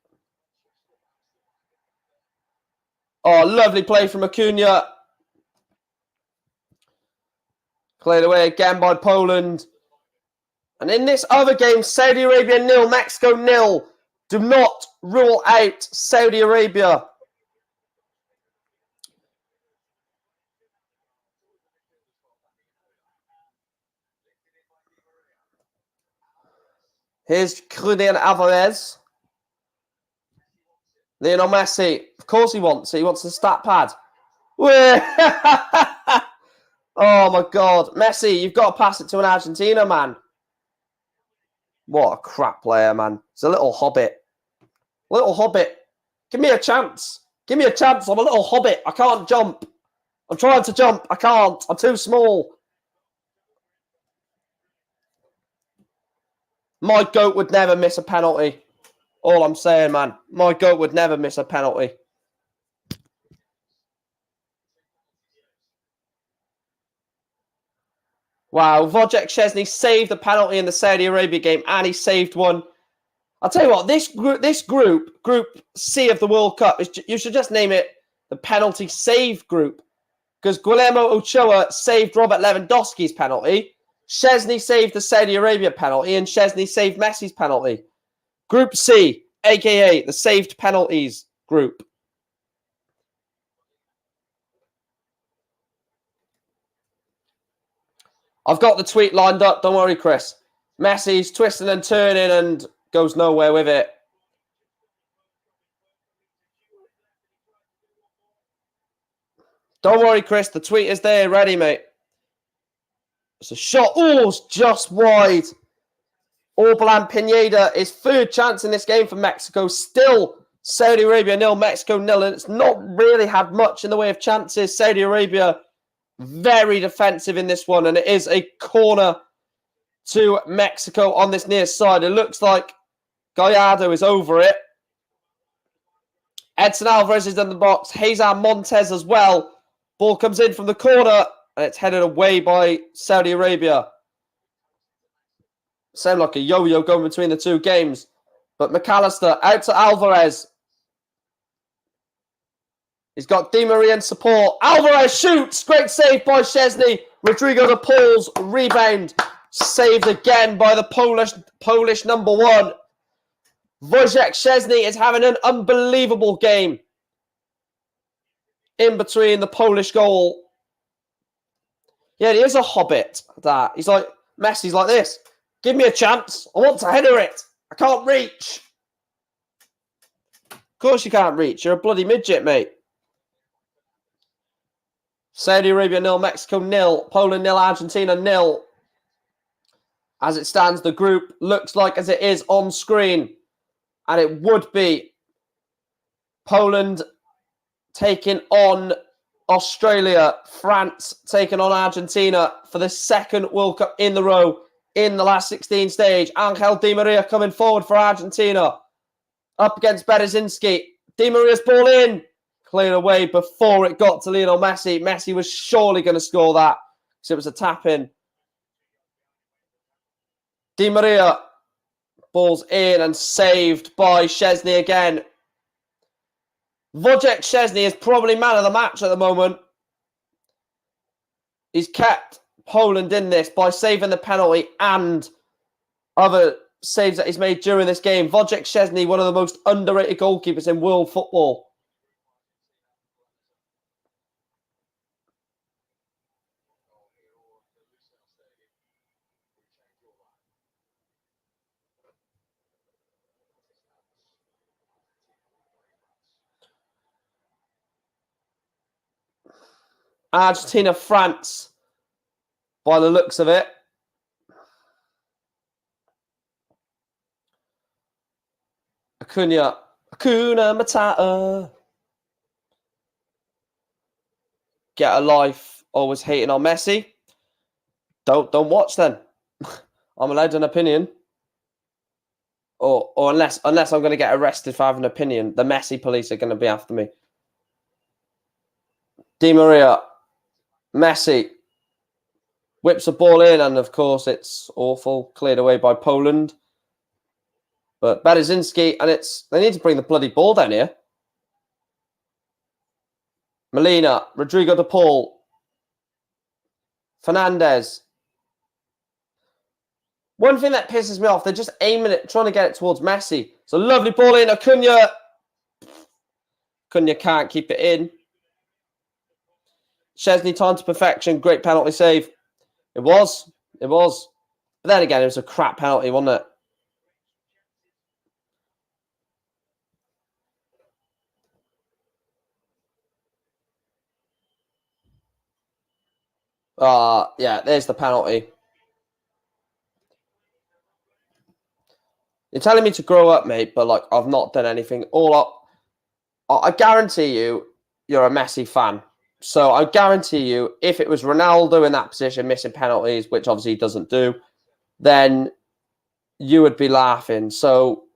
Oh, lovely play from Acuna. Cleared away again by Poland. And in this other game, Saudi Arabia 0, Mexico 0. Do not rule out Saudi Arabia. Here's Julian Alvarez. Lionel Messi. Of course he wants it. He wants the stat pad. Oh, my God. Messi, you've got to pass it to an Argentina, man. What a crap player, man. He's a little hobbit. Little hobbit. Give me a chance. Give me a chance. I'm a little hobbit. I can't jump. I'm trying to jump. I can't. I'm too small. My GOAT would never miss a penalty. All I'm saying, man. My GOAT would never miss a penalty. Wow, Wojciech Szczesny saved the penalty in the Saudi Arabia game, and he saved one. I'll tell you what, this group, Group C of the World Cup, you should just name it the penalty save group, because Guillermo Ochoa saved Robert Lewandowski's penalty, Szczesny saved the Saudi Arabia penalty, and Szczesny saved Messi's penalty. Group C, a.k.a. the saved penalties group. I've got the tweet lined up. Don't worry, Chris. Messi's twisting and turning and goes nowhere with it. Don't worry, Chris. The tweet is there, ready, mate. It's a shot. Oh, it's just wide. Orbalan Pineda, his third chance in this game for Mexico. Still Saudi Arabia 0, Mexico 0. And it's not really had much in the way of chances. Saudi Arabia very defensive in this one. And it is a corner to Mexico on this near side. It looks like Gallardo is over it. Edson Alvarez is in the box. Cesar Montes as well. Ball comes in from the corner. And it's headed away by Saudi Arabia. Sound like a yo-yo going between the two games. But McAllister out to Alvarez. He's got Di Maria in support. Alvarez shoots. Great save by Szczesny. Rodrigo de Paul's rebound. Saved again by the Polish number one. Wojciech Szczesny is having an unbelievable game. In between the Polish goal. Yeah, he is a hobbit. That he's like Messi's like this. Give me a chance. I want to header it. I can't reach. Of course you can't reach. You're a bloody midget, mate. Saudi Arabia 0, Mexico 0, Poland 0, Argentina 0. As it stands, the group looks like as it is on screen. And it would be Poland taking on Australia, France taking on Argentina for the second World Cup in the row in the last 16 stage. Angel Di Maria coming forward for Argentina. Up against Berezinski. Di Maria's ball in. Cleared away before it got to Lionel Messi. Messi was surely going to score that because it was a tap-in. Di Maria. Ball's in and saved by Szczesny again. Wojciech Szczesny is probably man of the match at the moment. He's kept Poland in this by saving the penalty and other saves that he's made during this game. Wojciech Szczesny, one of the most underrated goalkeepers in world football. Argentina, France, by the looks of it. Acuna Matata. Get a life. Always hating on Messi. Don't watch then. I'm allowed an opinion. Or unless I'm going to get arrested for having an opinion, the Messi police are going to be after me. Di Maria. Messi whips the ball in, and of course it's awful. Cleared away by Poland. But Berezinski, and they need to bring the bloody ball down here. Molina, Rodrigo de Paul, Fernandez. One thing that pisses me off, they're just aiming it, trying to get it towards Messi. It's a lovely ball in. Acuna can't keep it in. Szczesny, time to perfection. Great penalty save. It was. But then again, it was a crap penalty, wasn't it? Yeah, there's the penalty. You're telling me to grow up, mate, but like I've not done anything. I guarantee you're a Messi fan. So I guarantee you, if it was Ronaldo in that position, missing penalties, which obviously he doesn't do, then you would be laughing. So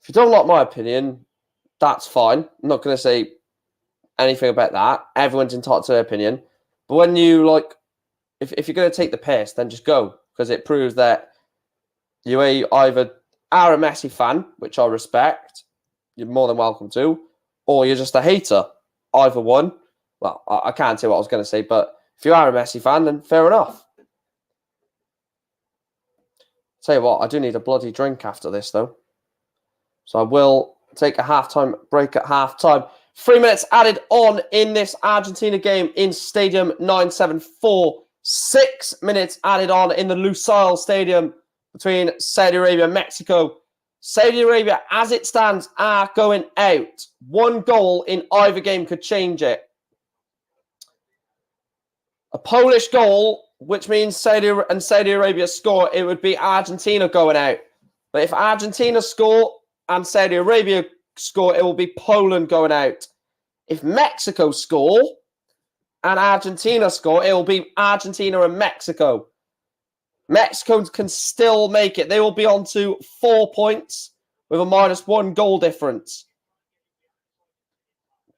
if you don't like my opinion, that's fine. I'm not going to say anything about that. Everyone's entitled to their opinion. But when you if you're going to take the piss, then just go, because it proves that you either are a Messi fan, which I respect, you're more than welcome to, or you're just a hater. Either one. Well, I can't say what I was going to say, but if you are a Messi fan, then fair enough. Tell you what, I do need a bloody drink after this, though. So I will take a halftime break at halftime. 3 minutes added on in this Argentina game in Stadium 974. 6 minutes added on in the Lusail Stadium between Saudi Arabia and Mexico. Saudi Arabia, as it stands, are going out. One goal in either game could change it. A Polish goal which means Saudi Arabia score, it would be Argentina going out. But if Argentina score and Saudi Arabia score, it will be Poland going out. If Mexico score and Argentina score, it will be Argentina and Mexico. Mexico can still make it. They will be on to 4 points with a -1 goal difference.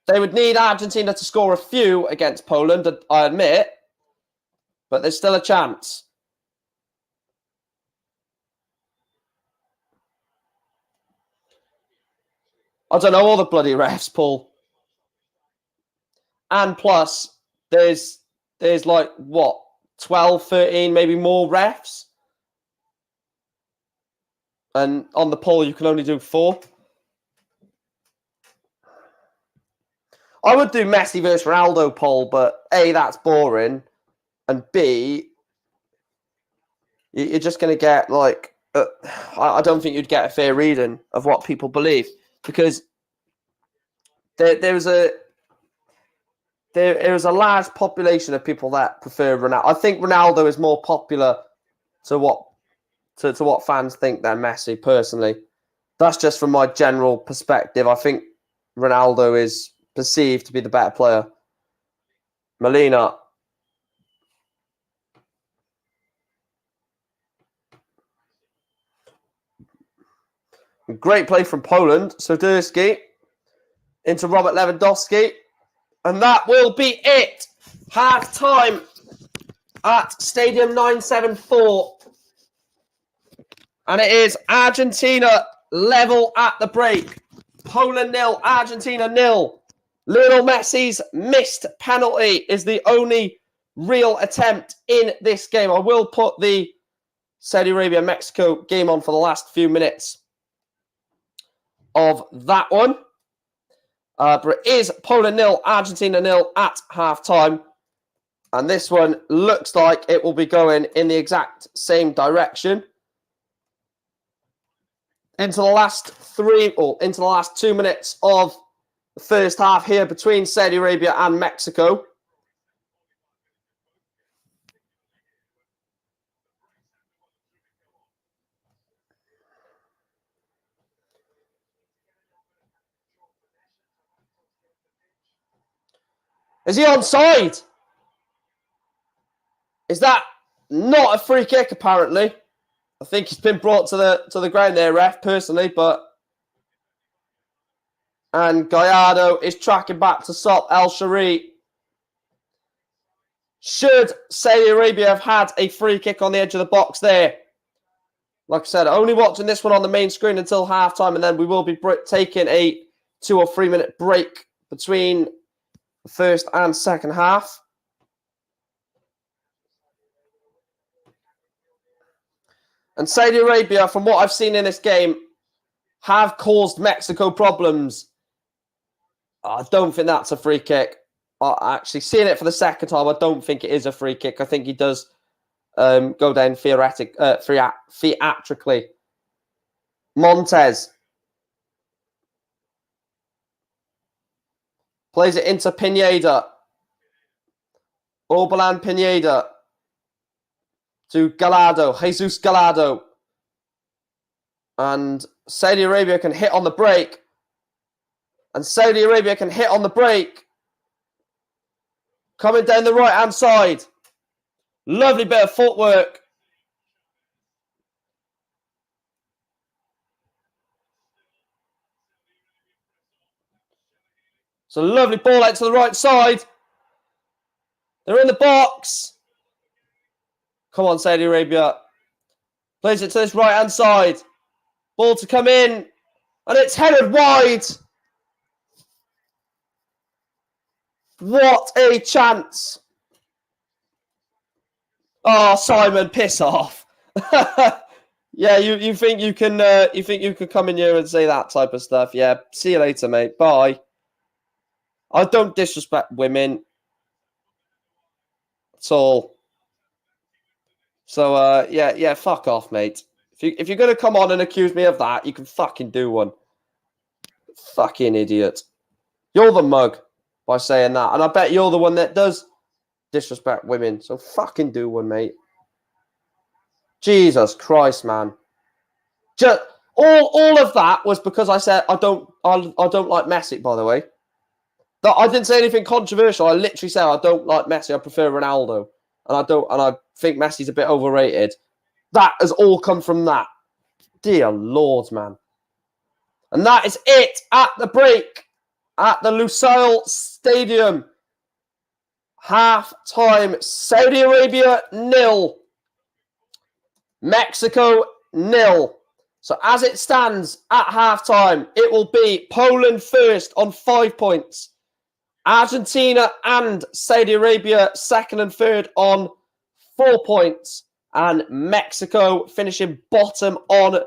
They would need Argentina to score a few against Poland, I admit, but there's still a chance. I don't know all the bloody refs, Paul. And plus, there's like, what, 12, 13, maybe more refs? And on the poll, you can only do 4. I would do Messi versus Ronaldo poll, but A, that's boring. And B, you're just going to get, like, I don't think you'd get a fair reading of what people believe. Because there is a large population of people that prefer Ronaldo. I think Ronaldo is more popular to what fans think than Messi, personally. That's just from my general perspective. I think Ronaldo is perceived to be the better player. Molina. Great play from Poland. Soderski into Robert Lewandowski. And that will be it. Half time at Stadium 974. And it is Argentina level at the break. Poland 0, Argentina 0. Lionel Messi's missed penalty is the only real attempt in this game. I will put the Saudi Arabia-Mexico game on for the last few minutes of that one. But it is Poland 0, Argentina 0 at half-time. And this one looks like it will be going in the exact same direction. Into the last 2 minutes of the first half here between Saudi Arabia and Mexico. Is he onside? Is that not a free kick, apparently? I think he's been brought to the ground there, ref, personally, and Gallardo is tracking back to stop El Shari. Should Saudi Arabia have had a free kick on the edge of the box there? Like I said, only watching this one on the main screen until halftime, and then we will be taking a 2 or 3 minute break between the first and second half. And Saudi Arabia, from what I've seen in this game, have caused Mexico problems. I don't think that's a free kick. Actually, seeing it for the second time, I don't think it is a free kick. I think he does go down theatrically. Montez plays it into Pineda. Oberland Pineda to Gallardo, Jesus Gallardo. And Saudi Arabia can hit on the break. And Saudi Arabia can hit on the break. Coming down the right-hand side. Lovely bit of footwork. It's a lovely ball out to the right side. They're in the box. Come on, Saudi Arabia. Plays it to this right-hand side. Ball to come in. And it's headed wide. What a chance. Oh, Simon, piss off. Yeah, you think you can come in here and say that type of stuff. Yeah, see you later, mate. Bye. I don't disrespect women at all. So yeah, fuck off, mate. If you're gonna come on and accuse me of that, you can fucking do one. Fucking idiot. You're the mug by saying that, and I bet you're the one that does disrespect women. So fucking do one, mate. Jesus Christ, man. Just all of that was because I said I don't like Messi, by the way. I didn't say anything controversial. I literally said I don't like Messi. I prefer Ronaldo. And I think Messi's a bit overrated. That has all come from that. Dear Lord, man. And that is it at the break at the Lusail Stadium. Half-time, Saudi Arabia 0. Mexico 0. So as it stands at half-time, it will be Poland first on 5 points. Argentina and Saudi Arabia second and third on 4 points. And Mexico finishing bottom on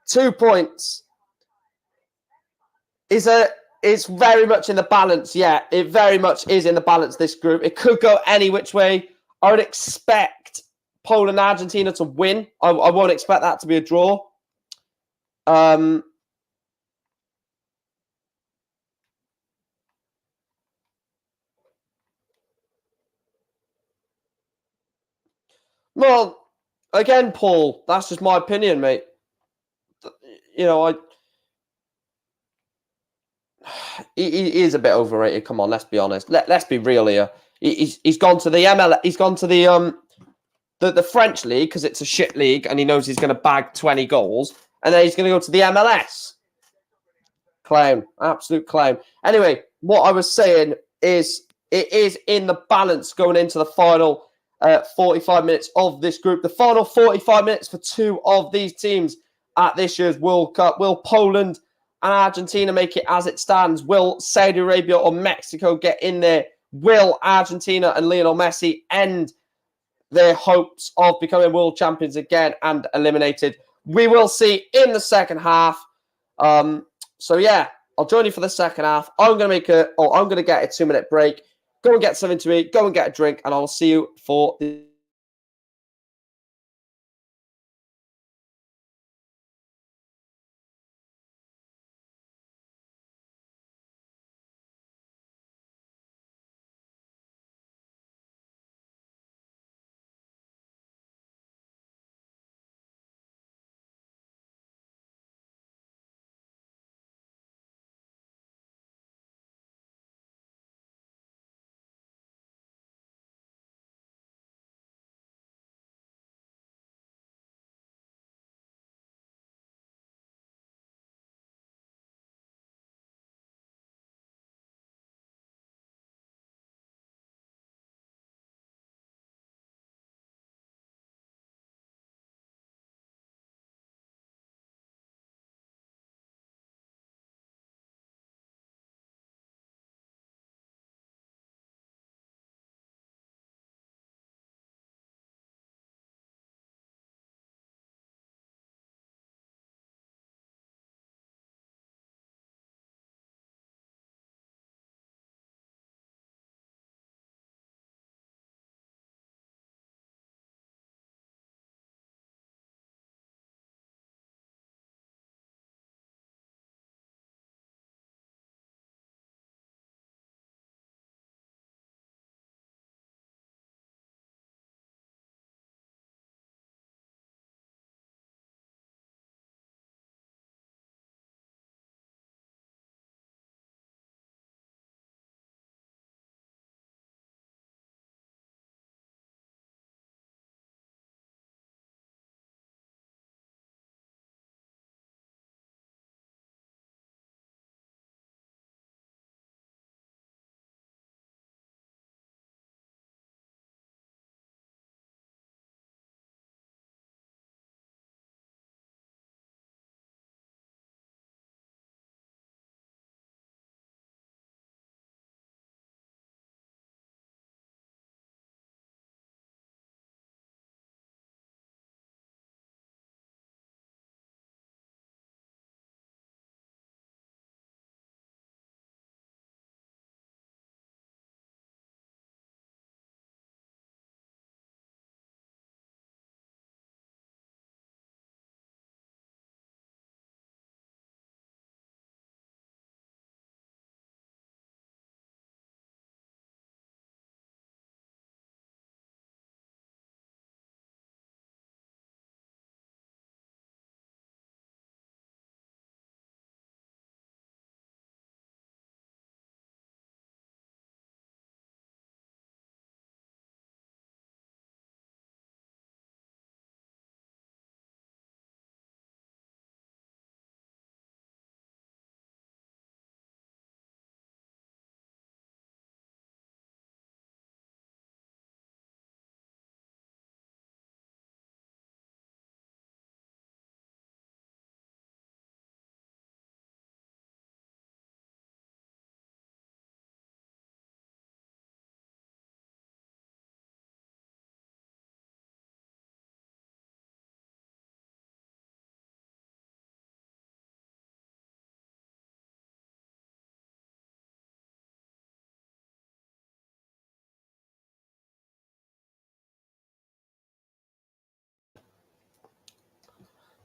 2 points. It's very much in the balance. Yeah, it very much is in the balance, this group. It could go any which way. I would expect Poland and Argentina to win. I won't expect that to be a draw. Well, again, Paul, that's just my opinion, mate. You know, he is a bit overrated. Come on, let's be honest. Let's be real here. He's gone to the ML. He's gone to the French league because it's a shit league, and he knows he's going to bag 20 goals, and then he's going to go to the MLS. Clown, absolute clown. Anyway, what I was saying is it is in the balance going into the final 45 minutes of this group. The final 45 minutes for two of these teams at this year's World Cup. Will Poland and Argentina make it as it stands? Will Saudi Arabia or Mexico get in there? Will Argentina and Lionel Messi end their hopes of becoming world champions again and eliminated? We will see in the second half. So yeah, I'll join you for the second half. I'm going to get a 2-minute break. Go and get something to eat. Go and get a drink, and I'll see you for the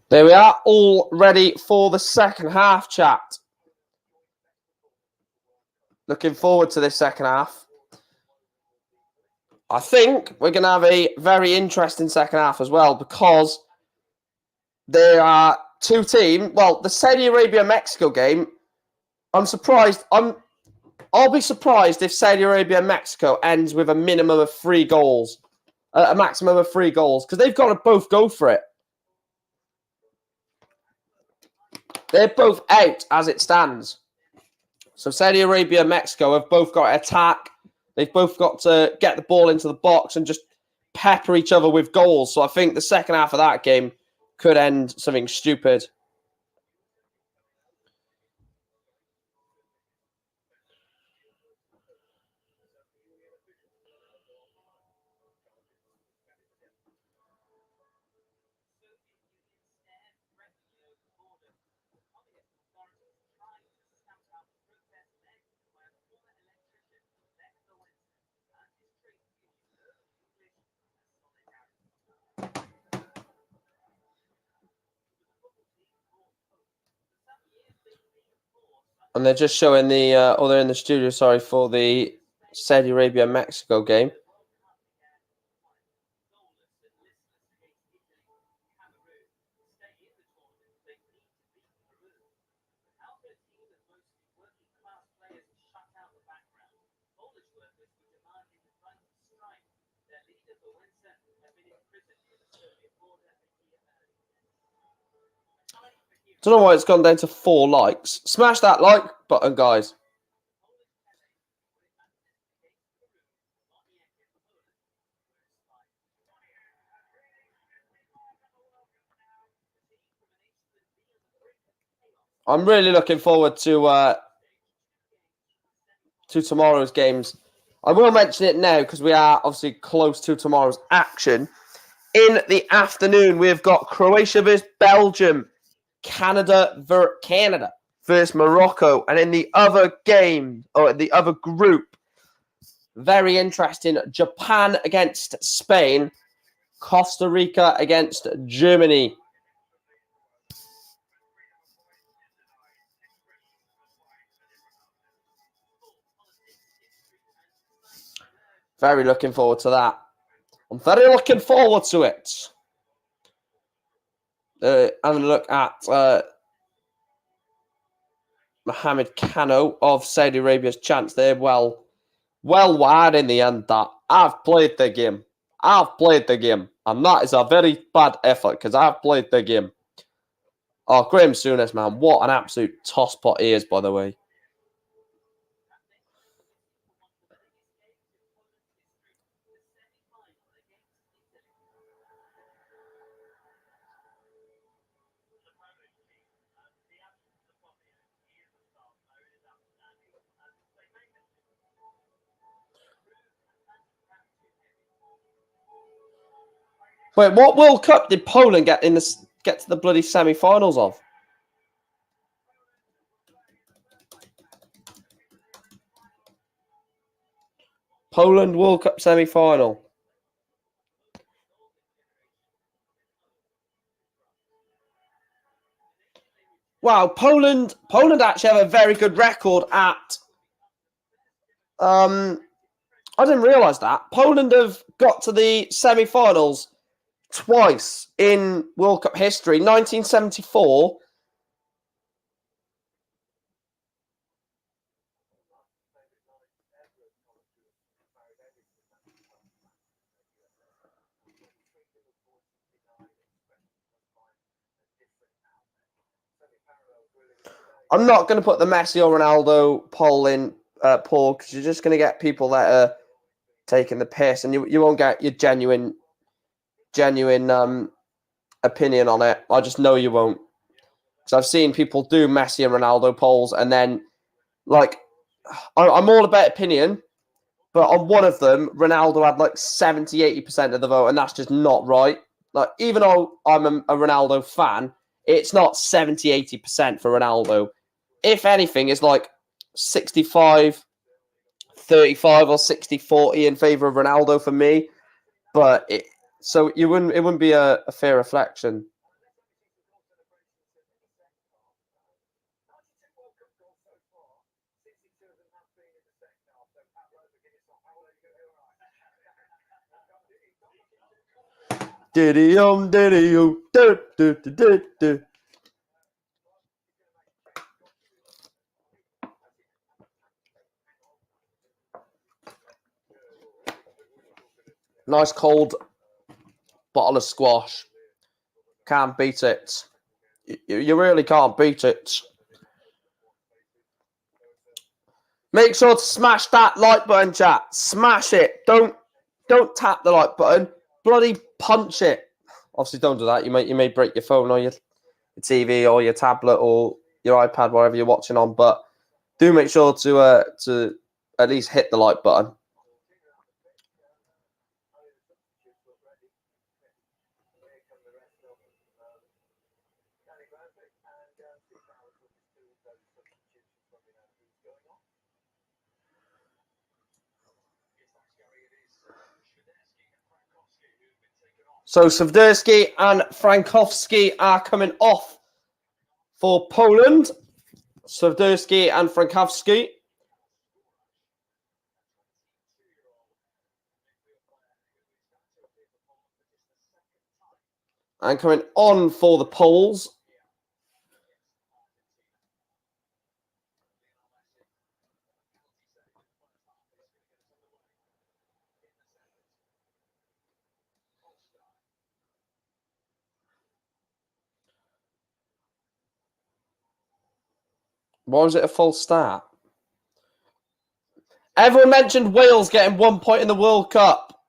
There we are, all ready for the second half, chat. Looking forward to this second half. I think we're going to have a very interesting second half as well, because there are two teams. Well, the Saudi Arabia-Mexico game, I'm surprised. I'll be surprised if Saudi Arabia-Mexico ends with a minimum of 3 goals, a maximum of 3 goals, because they've got to both go for it. They're both out as it stands. So Saudi Arabia and Mexico have both got to attack. They've both got to get the ball into the box and just pepper each other with goals. So I think the second half of that game could end something stupid. And they're just showing the, they're in the studio, sorry, for the Saudi Arabia-Mexico game. Don't know why it's gone down to 4 likes. Smash that like button, guys. I'm really looking forward to tomorrow's games. I will mention it now because we are obviously close to tomorrow's action. In the afternoon, we've got Croatia versus Belgium, Canada versus Morocco, and in the other game, or the other group, very interesting, Japan against Spain, Costa Rica against Germany. Very looking forward to that. I'm very looking forward to it. I'm going to look at Mohamed Kano of Saudi Arabia's chance there. Well wide in the end. That I've played the game. And that is a very bad effort because I've played the game. Oh, Graham Souness, man. What an absolute tosspot he is, by the way. Wait, what World Cup did Poland get to the bloody semi-finals of? Poland World Cup semi-final. Wow, Poland actually have a very good record at. I didn't realise that. Poland have got to the semi-finals twice in World Cup history. 1974. I'm not going to put the Messi or Ronaldo poll in, Paul, because you're just going to get people that are taking the piss, and you won't get your genuine opinion on it. I just know you won't, because I've seen people do Messi and Ronaldo polls, and then like I'm all about opinion, but on one of them, Ronaldo had like 70-80% of the vote, and that's just not right. Like, even though I'm a Ronaldo fan, it's not 70-80% for Ronaldo. If anything, it's like 65-35 or 60-40 in favor of Ronaldo for me. But it wouldn't be a fair reflection. Diddy-um, diddy-oo, do-do-do-do-do. Nice cold bottle of squash. Can't beat it. You really can't beat it. Make sure to smash that like button, chat. Smash it. Don't tap the like button. Bloody punch it. Obviously, don't do that. You may break your phone or your TV or your tablet or your iPad, wherever you're watching on. But do make sure to at least hit the like button. So Swiderski and Frankowski are coming off for Poland. Swiderski and Frankowski. And coming on for the Poles. Why was it a false start? Everyone mentioned Wales getting 1 point in the World Cup.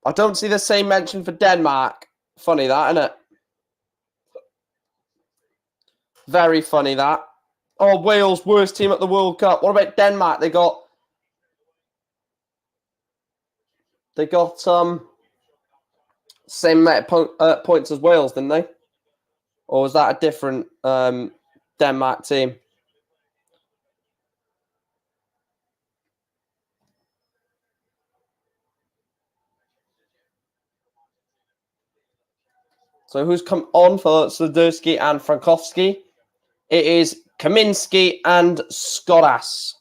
I don't see the same mention for Denmark. Funny that, isn't it? Very funny that. Oh, Wales, worst team at the World Cup. What about Denmark? They got same amount of points as Wales, didn't they? Or was that a different Denmark team? So who's come on for Swiderski and Frankowski? It is Kaminski and Skoras.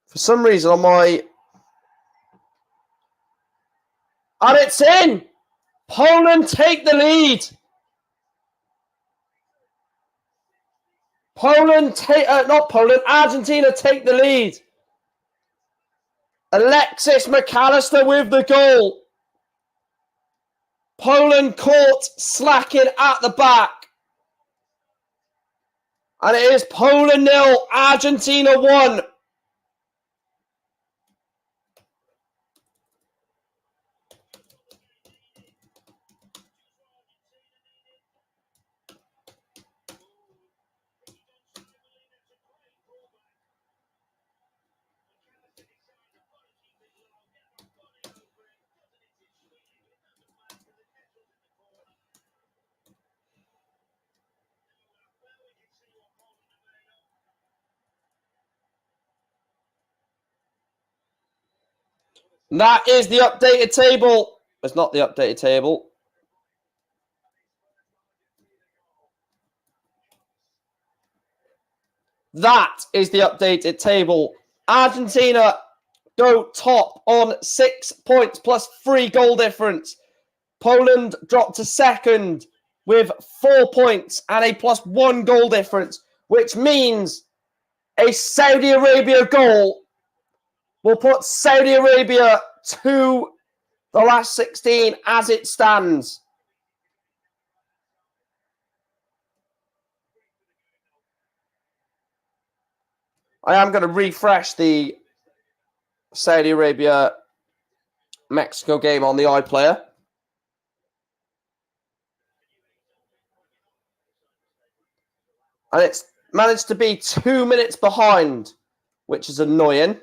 For some reason on my... And it's in! Poland take the lead! Argentina take the lead. Alexis McAllister with the goal. Poland caught slacking at the back. And it is Poland 0, Argentina 1. That is the updated table. It's not the updated table. That is the updated table. Argentina go top on 6 points plus 3 goal difference. Poland dropped to second with 4 points and a plus 1 goal difference, which means a Saudi Arabia goal will put Saudi Arabia to the last 16 as it stands. I am going to refresh the Saudi Arabia-Mexico game on the iPlayer. And it's managed to be 2 minutes behind, which is annoying.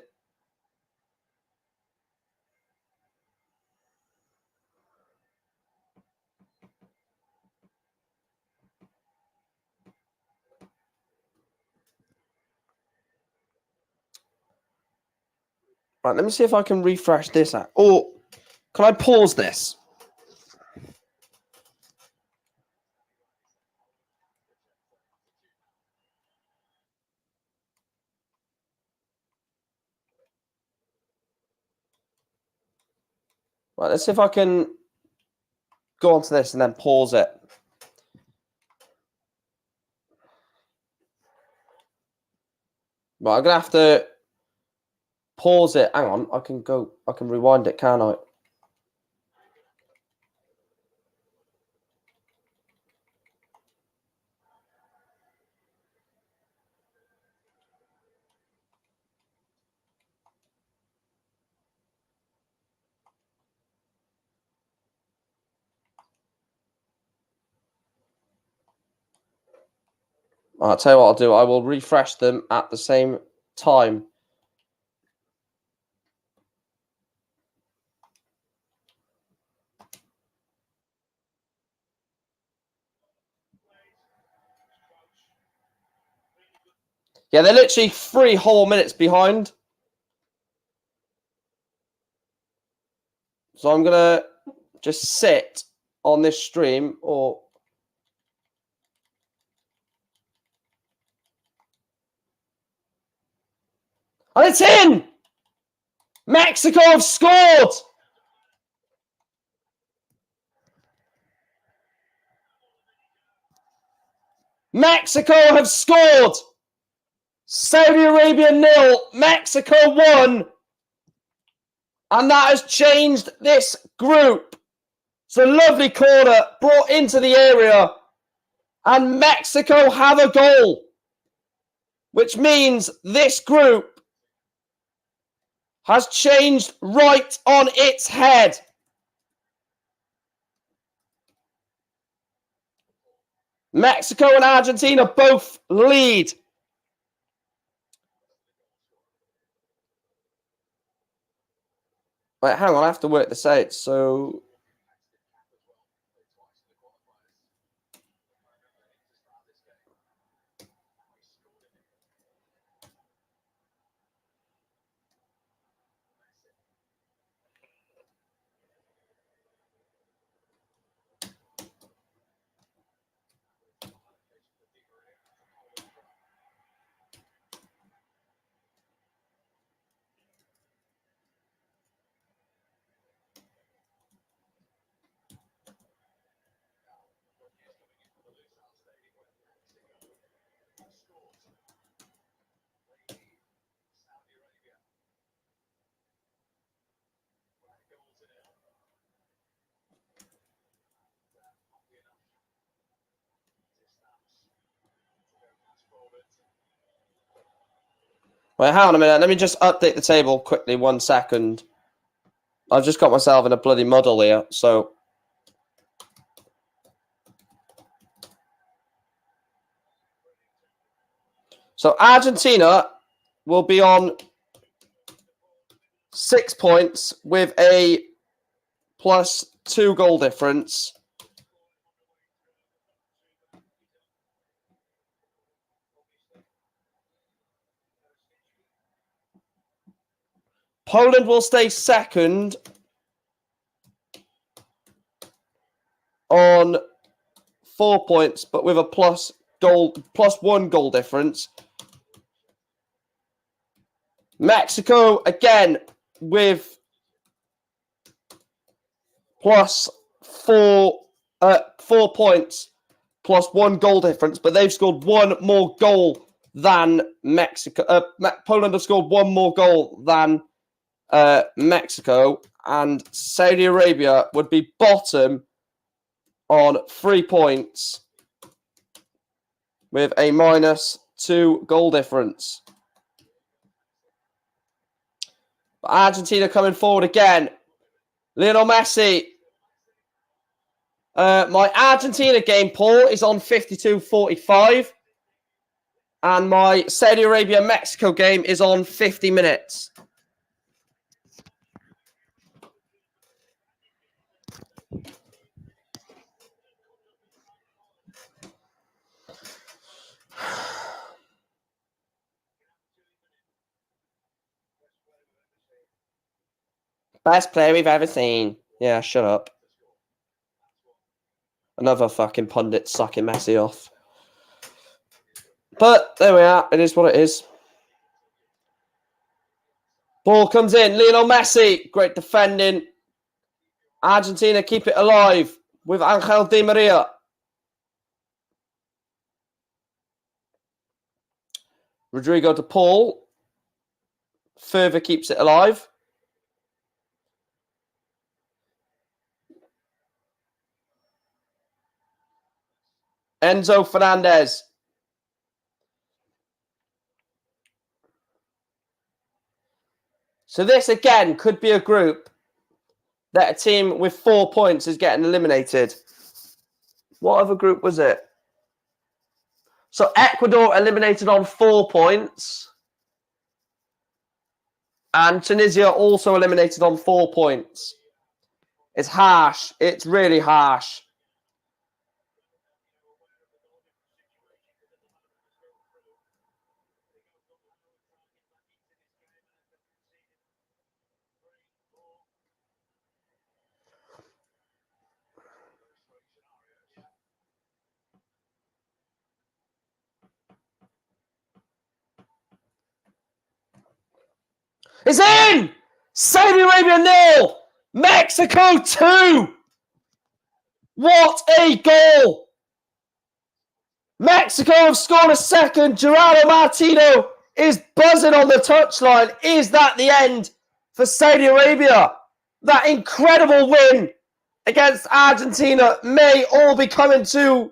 Right, let me see if I can refresh this. Or can I pause this? Right, let's see if I can go on to this and then pause it. Right, I'm going to have to pause it. Hang on, I can rewind it, can't I? I'll tell you what I'll do. I will refresh them at the same time. Yeah, they're literally 3 whole minutes behind. So I'm going to just sit on this stream or... And it's in! Mexico have scored! Mexico have scored! Saudi Arabia 0, Mexico 1. And that has changed this group. It's a lovely corner brought into the area. And Mexico have a goal. Which means this group has changed right on its head. Mexico and Argentina both lead. Wait, hang on, I have to work this out. So... Wait, hang on a minute. Let me just update the table quickly. 1 second. I've just got myself in a bloody muddle here. So Argentina will be on 6 points with a +2 goal difference. Poland will stay second on 4 points, but with a +1 goal difference. Mexico, again, with +4 points, +1 goal difference, but they've scored 1 more goal than Mexico. Poland have scored 1 more goal than Mexico, and Saudi Arabia would be bottom on 3 points with a -2 goal difference. But Argentina coming forward again. Lionel Messi. My Argentina game, Paul, is on 52:45. And my Saudi Arabia-Mexico game is on 50 minutes. Best player we've ever seen. Yeah, shut up. Another fucking pundit sucking Messi off. But there we are. It is what it is. Ball comes in. Lionel Messi. Great defending. Argentina keep it alive with Angel Di Maria. Rodrigo de Paul further keeps it alive. Enzo Fernandez. So this, again, could be a group that a team with 4 points is getting eliminated. What other group was it? So Ecuador eliminated on 4 points. And Tunisia also eliminated on 4 points. It's harsh. It's really harsh. It's in! Saudi Arabia 0! Mexico 2! What a goal! Mexico have scored a second. Gerardo Martino is buzzing on the touchline. Is that the end for Saudi Arabia? That incredible win against Argentina may all be coming to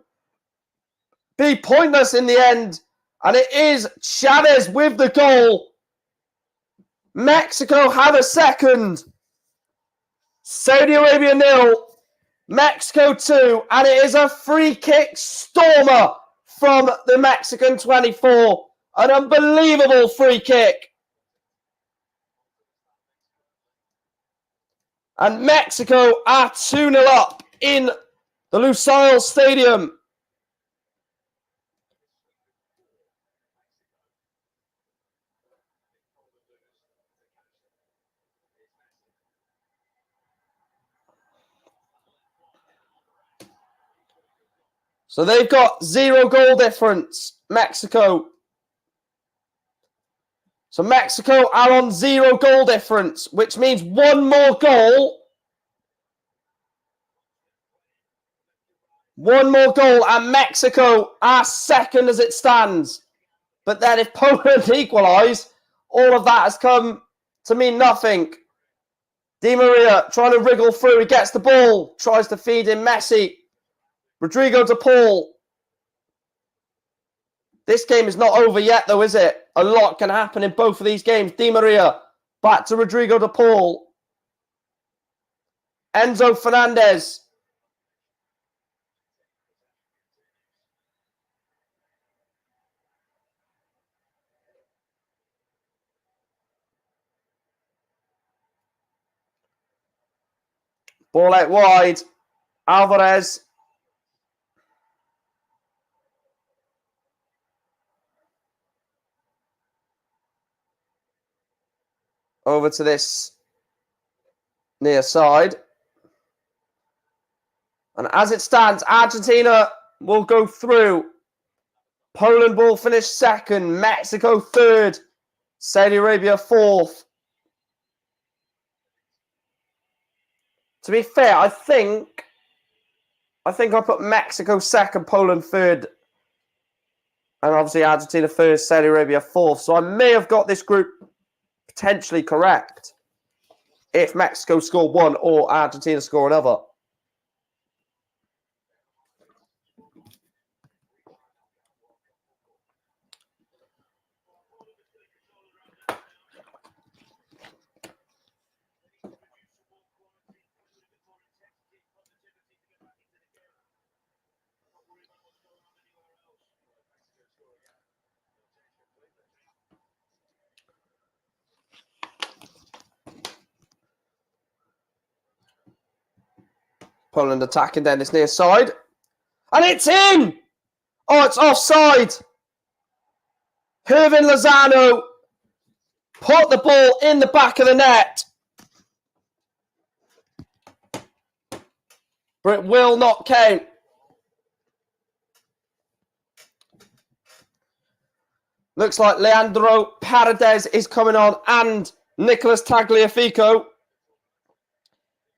be pointless in the end. And it is Chavez with the goal. Mexico have a second. Saudi Arabia 0, Mexico 2, and it is a free kick stormer from the Mexican 24. An unbelievable free kick. And Mexico are 2-0 up in the Lusail Stadium. So they've got 0 goal difference, Mexico. So Mexico are on 0 goal difference, which means 1 more goal. 1 more goal, and Mexico are second as it stands. But then if Poland equalise, all of that has come to mean nothing. Di Maria trying to wriggle through. He gets the ball, tries to feed in Messi. Rodrigo de Paul. This game is not over yet, though, is it? A lot can happen in both of these games. Di Maria back to Rodrigo de Paul. Enzo Fernandez. Ball out wide. Alvarez. Over to this near side. And as it stands, Argentina will go through. Poland will finish second. Mexico third. Saudi Arabia fourth. To be fair, I think I put Mexico second, Poland third. And obviously Argentina first, Saudi Arabia fourth. So I may have got this group potentially correct if Mexico score one or Argentina score another. Poland attacking down this near side. And it's in! Oh, it's offside. Hervin Lozano put the ball in the back of the net. But it will not count. Looks like Leandro Paredes is coming on and Nicolas Tagliafico.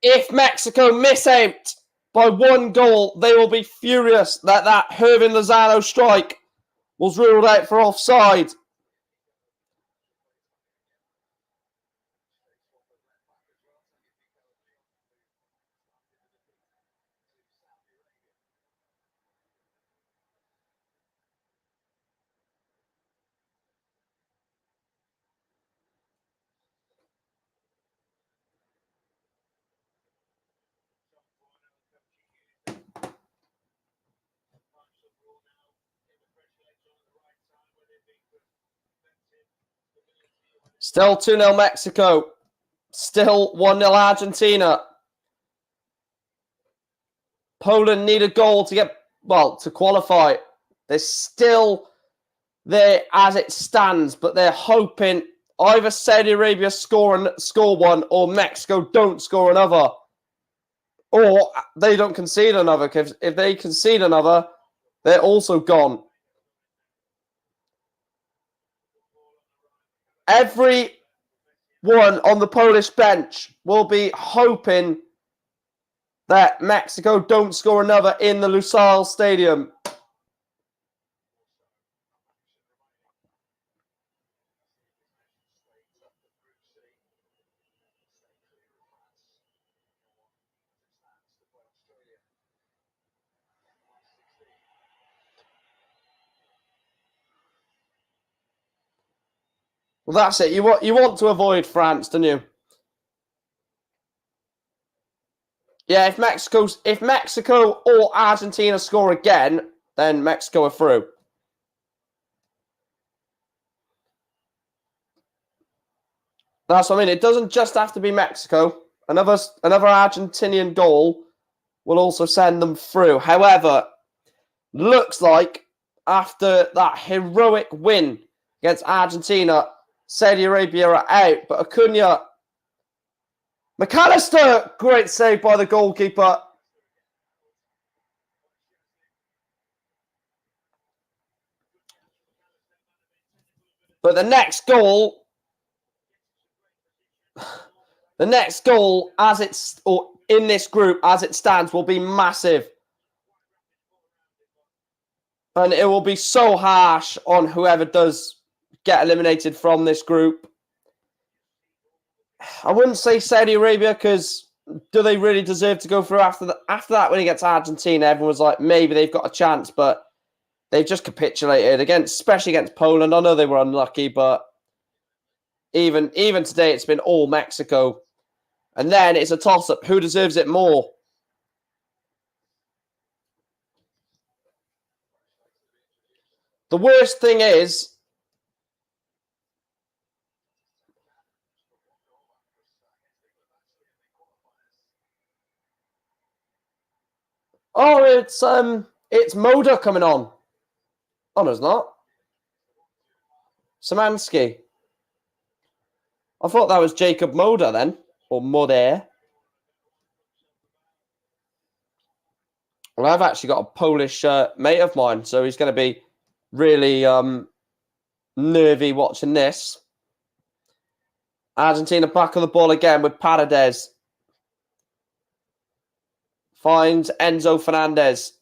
If Mexico miss out by 1 goal, they will be furious that that Hervin Lozano strike was ruled out for offside. Still 2-0 Mexico. Still 1-0 Argentina. Poland need a goal to qualify. They're still there as it stands, but they're hoping either Saudi Arabia score one or Mexico don't score another. Or they don't concede another, because if they concede another, they're also gone. Everyone on the Polish bench will be hoping that Mexico don't score another in the Lusail Stadium. Well, that's it. You want to avoid France, don't you? Yeah, if Mexico or Argentina score again, then Mexico are through. That's what I mean. It doesn't just have to be Mexico. Another Argentinian goal will also send them through. However, looks like after that heroic win against Argentina, Saudi Arabia are out. But Acuna, McAllister, great save by the goalkeeper. But the next goal in this group as it stands will be massive. And it will be so harsh on whoever does get eliminated from this group. I wouldn't say Saudi Arabia, because do they really deserve to go through after that when he gets Argentina? Everyone was like, maybe they've got a chance, but they've just capitulated, especially against Poland. I know they were unlucky, but even today it's been all Mexico. And then it's a toss-up. Who deserves it more? The worst thing is, it's Moda coming on. Oh, no, it's not. Szymanski. I thought that was Jacob Moda then, or Moder. Well, I've actually got a Polish mate of mine, so he's going to be really nervy watching this. Argentina back on the ball again with Paredes. Finds Enzo Fernandez.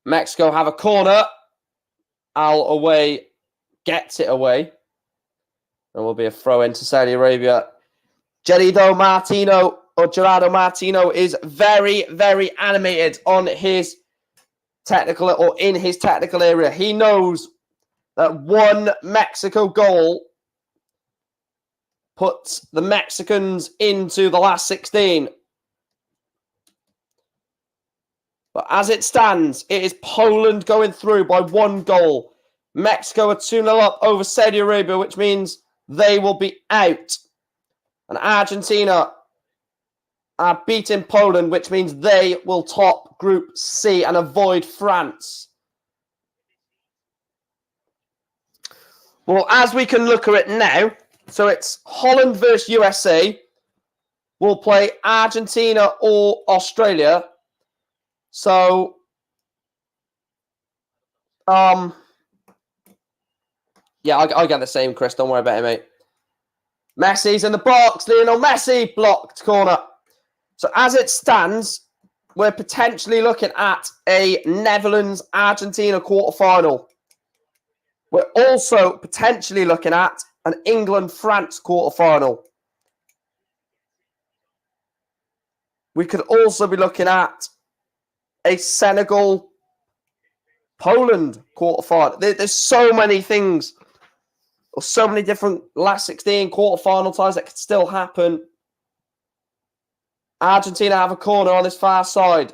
Mexico have a corner. Al away gets it away. And will be a throw into Saudi Arabia. Gerardo Martino is very, very animated on his in his technical area. He knows that one Mexico goal puts the Mexicans into the last 16. But as it stands, it is Poland going through by 1 goal. Mexico are 2-0 up over Saudi Arabia, which means they will be out. And Argentina are beating Poland, which means they will top Group C and avoid France. Well, as we can look at it now, so it's Holland versus USA. We'll play Argentina or Australia. So, yeah, I get the same, Chris. Don't worry about it, mate. Messi's in the box. Lionel Messi blocked corner. So as it stands, we're potentially looking at a Netherlands-Argentina quarterfinal. We're also potentially looking at an England-France quarterfinal. We could also be looking at a Senegal-Poland quarterfinal. There's so many things, or so many different last 16 quarterfinal ties that could still happen. Argentina have a corner on this far side.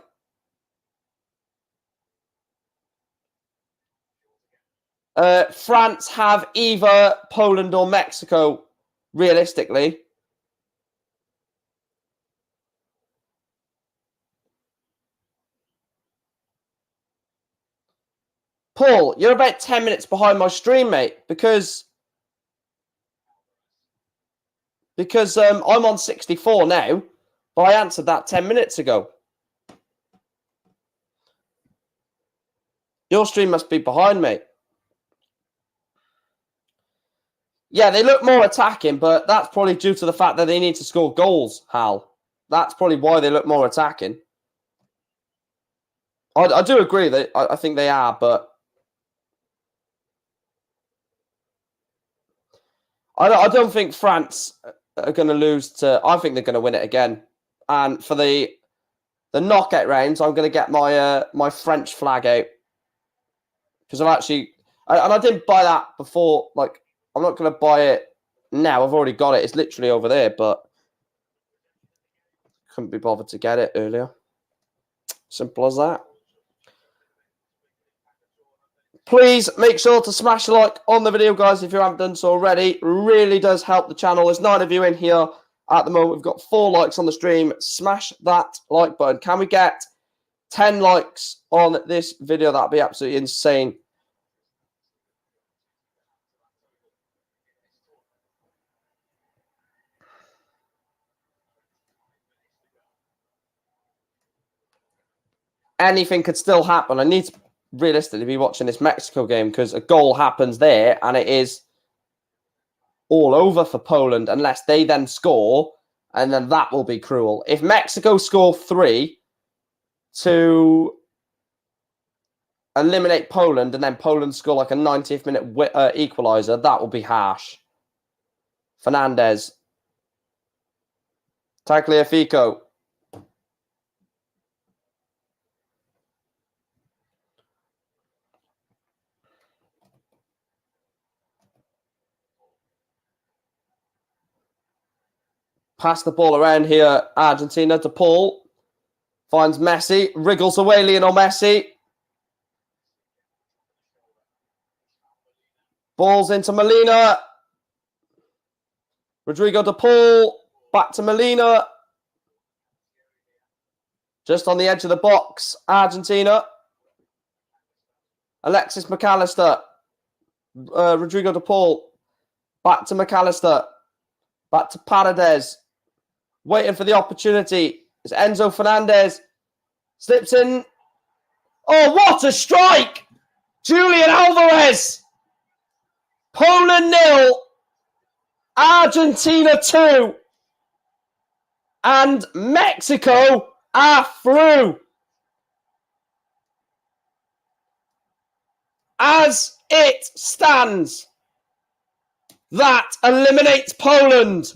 France have either Poland or Mexico, realistically. Paul, you're about 10 minutes behind my stream, mate, because I'm on 64 now, but I answered that 10 minutes ago. Your stream must be behind, mate. Yeah, they look more attacking, but that's probably due to the fact that they need to score goals, Hal. That's probably why they look more attacking. I do agree that I think they are, but I don't think France are going to lose to... I think they're going to win it again. And for the knockout rounds, I'm going to get my my French flag out. Because I've actually... And I didn't buy that before. Like, I'm not going to buy it now. I've already got it. It's literally over there, but couldn't be bothered to get it earlier. Simple as that. Please make sure to smash a like on the video, guys, if you haven't done so already. It really does help the channel. There's 9 of you in here at the moment. We've got 4 likes on the stream. Smash that like button. Can we get 10 likes on this video? That'd be absolutely insane. Anything could still happen. I need to realistically be watching this Mexico game because a goal happens there and it is all over for Poland unless they then score, and then that will be cruel. If Mexico score 3 to eliminate Poland and then Poland score like a 90th minute equaliser, that will be harsh. Fernandez. Tagliafico. Pass the ball around here, Argentina to Paul. Finds Messi. Wriggles away Lionel Messi. Balls into Molina. Rodrigo de Paul. Back to Molina. Just on the edge of the box, Argentina. Alexis McAllister. Rodrigo de Paul. Back to McAllister. Back to Paredes. Waiting for the opportunity. It's Enzo Fernandez. Slips in. Oh, what a strike! Julian Alvarez. Poland 0. Argentina 2. And Mexico are through. As it stands, that eliminates Poland.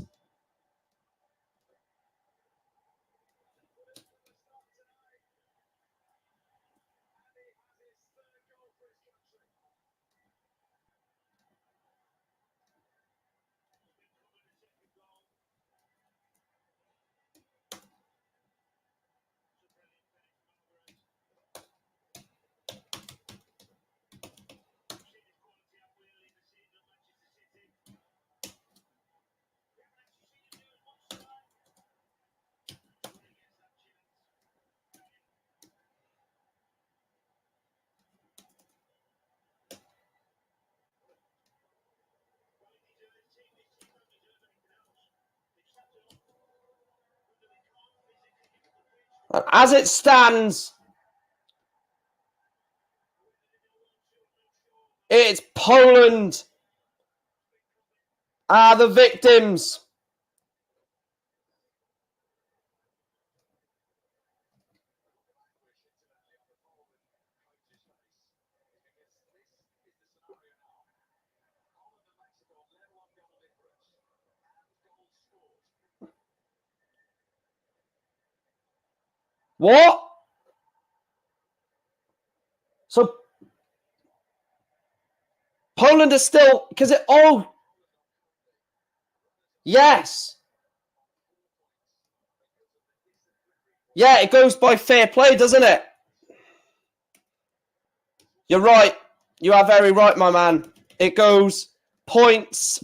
As it stands, it's Poland are the victims. What? So Poland is still, because it, oh, yes. Yeah, it goes by fair play, doesn't it? You're right. You are very right, my man. It goes points.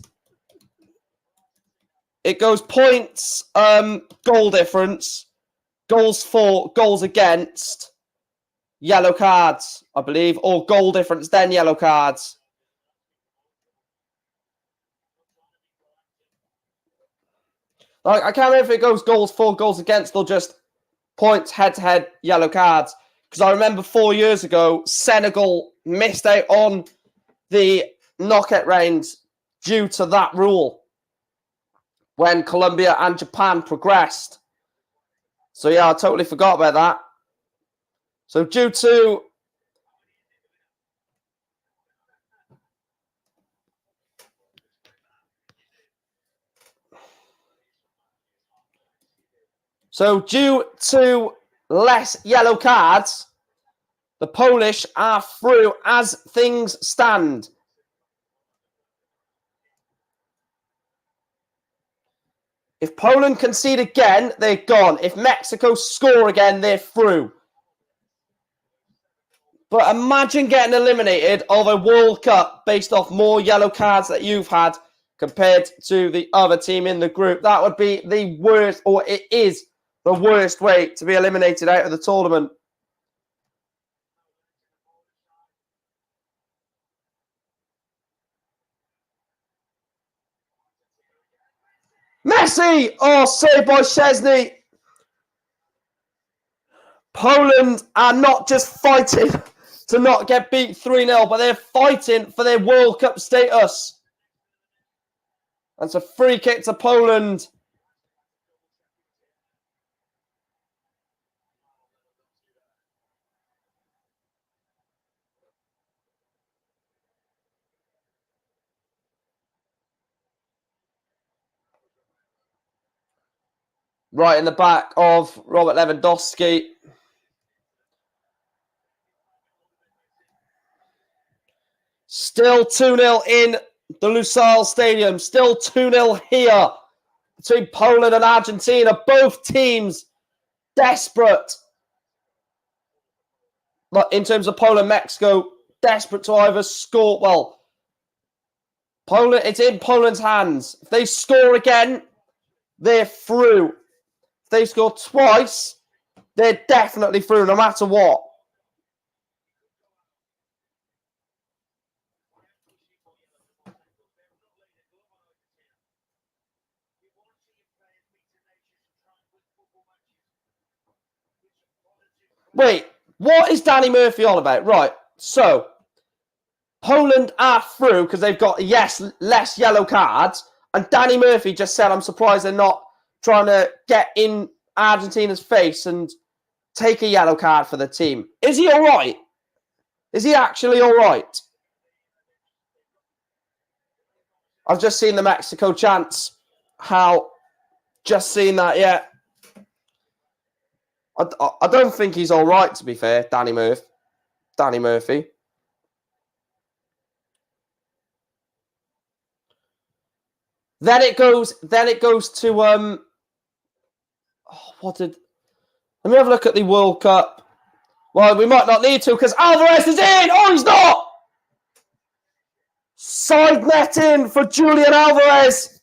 It goes points, goal difference, goals for, goals against, yellow cards, I believe, or goal difference, then yellow cards. Like, I can't remember if it goes goals for, goals against, or just points, head-to-head, yellow cards. Because I remember 4 years ago, Senegal missed out on the knockout rounds due to that rule when Colombia and Japan progressed. So, yeah, I totally forgot about that. So, due to... So, due to less yellow cards, the Polish are through as things stand. If Poland concede again, they're gone. If Mexico score again, they're through. But imagine getting eliminated of a World Cup based off more yellow cards that you've had compared to the other team in the group. That would be the worst, or it is the worst way to be eliminated out of the tournament. Messi! Oh, saved by Szczesny. Poland are not just fighting to not get beat 3-0, but they're fighting for their World Cup status. That's a free kick to Poland. Right in the back of Robert Lewandowski. Still 2-0 in the Lusail Stadium. Still 2-0 here between Poland and Argentina. Both teams desperate. In terms of Poland, Mexico, desperate to either score. Well, Poland, it's in Poland's hands. If they score again, they're through. If they score twice, they're definitely through, no matter what. Wait, what is Danny Murphy on about? Right, so Poland are through because they've got, yes, less yellow cards. And Danny Murphy just said, I'm surprised they're not trying to get in Argentina's face and take a yellow card for the team. Is he all right? Is he actually all right? I've just seen the Mexico chants. How? Just seen that, yeah. I don't think he's all right, to be fair, Danny Murphy. Then it goes to let me have a look at the World Cup. Well, we might not need to because Alvarez is in. Oh, he's not. Side net in for Julian Alvarez.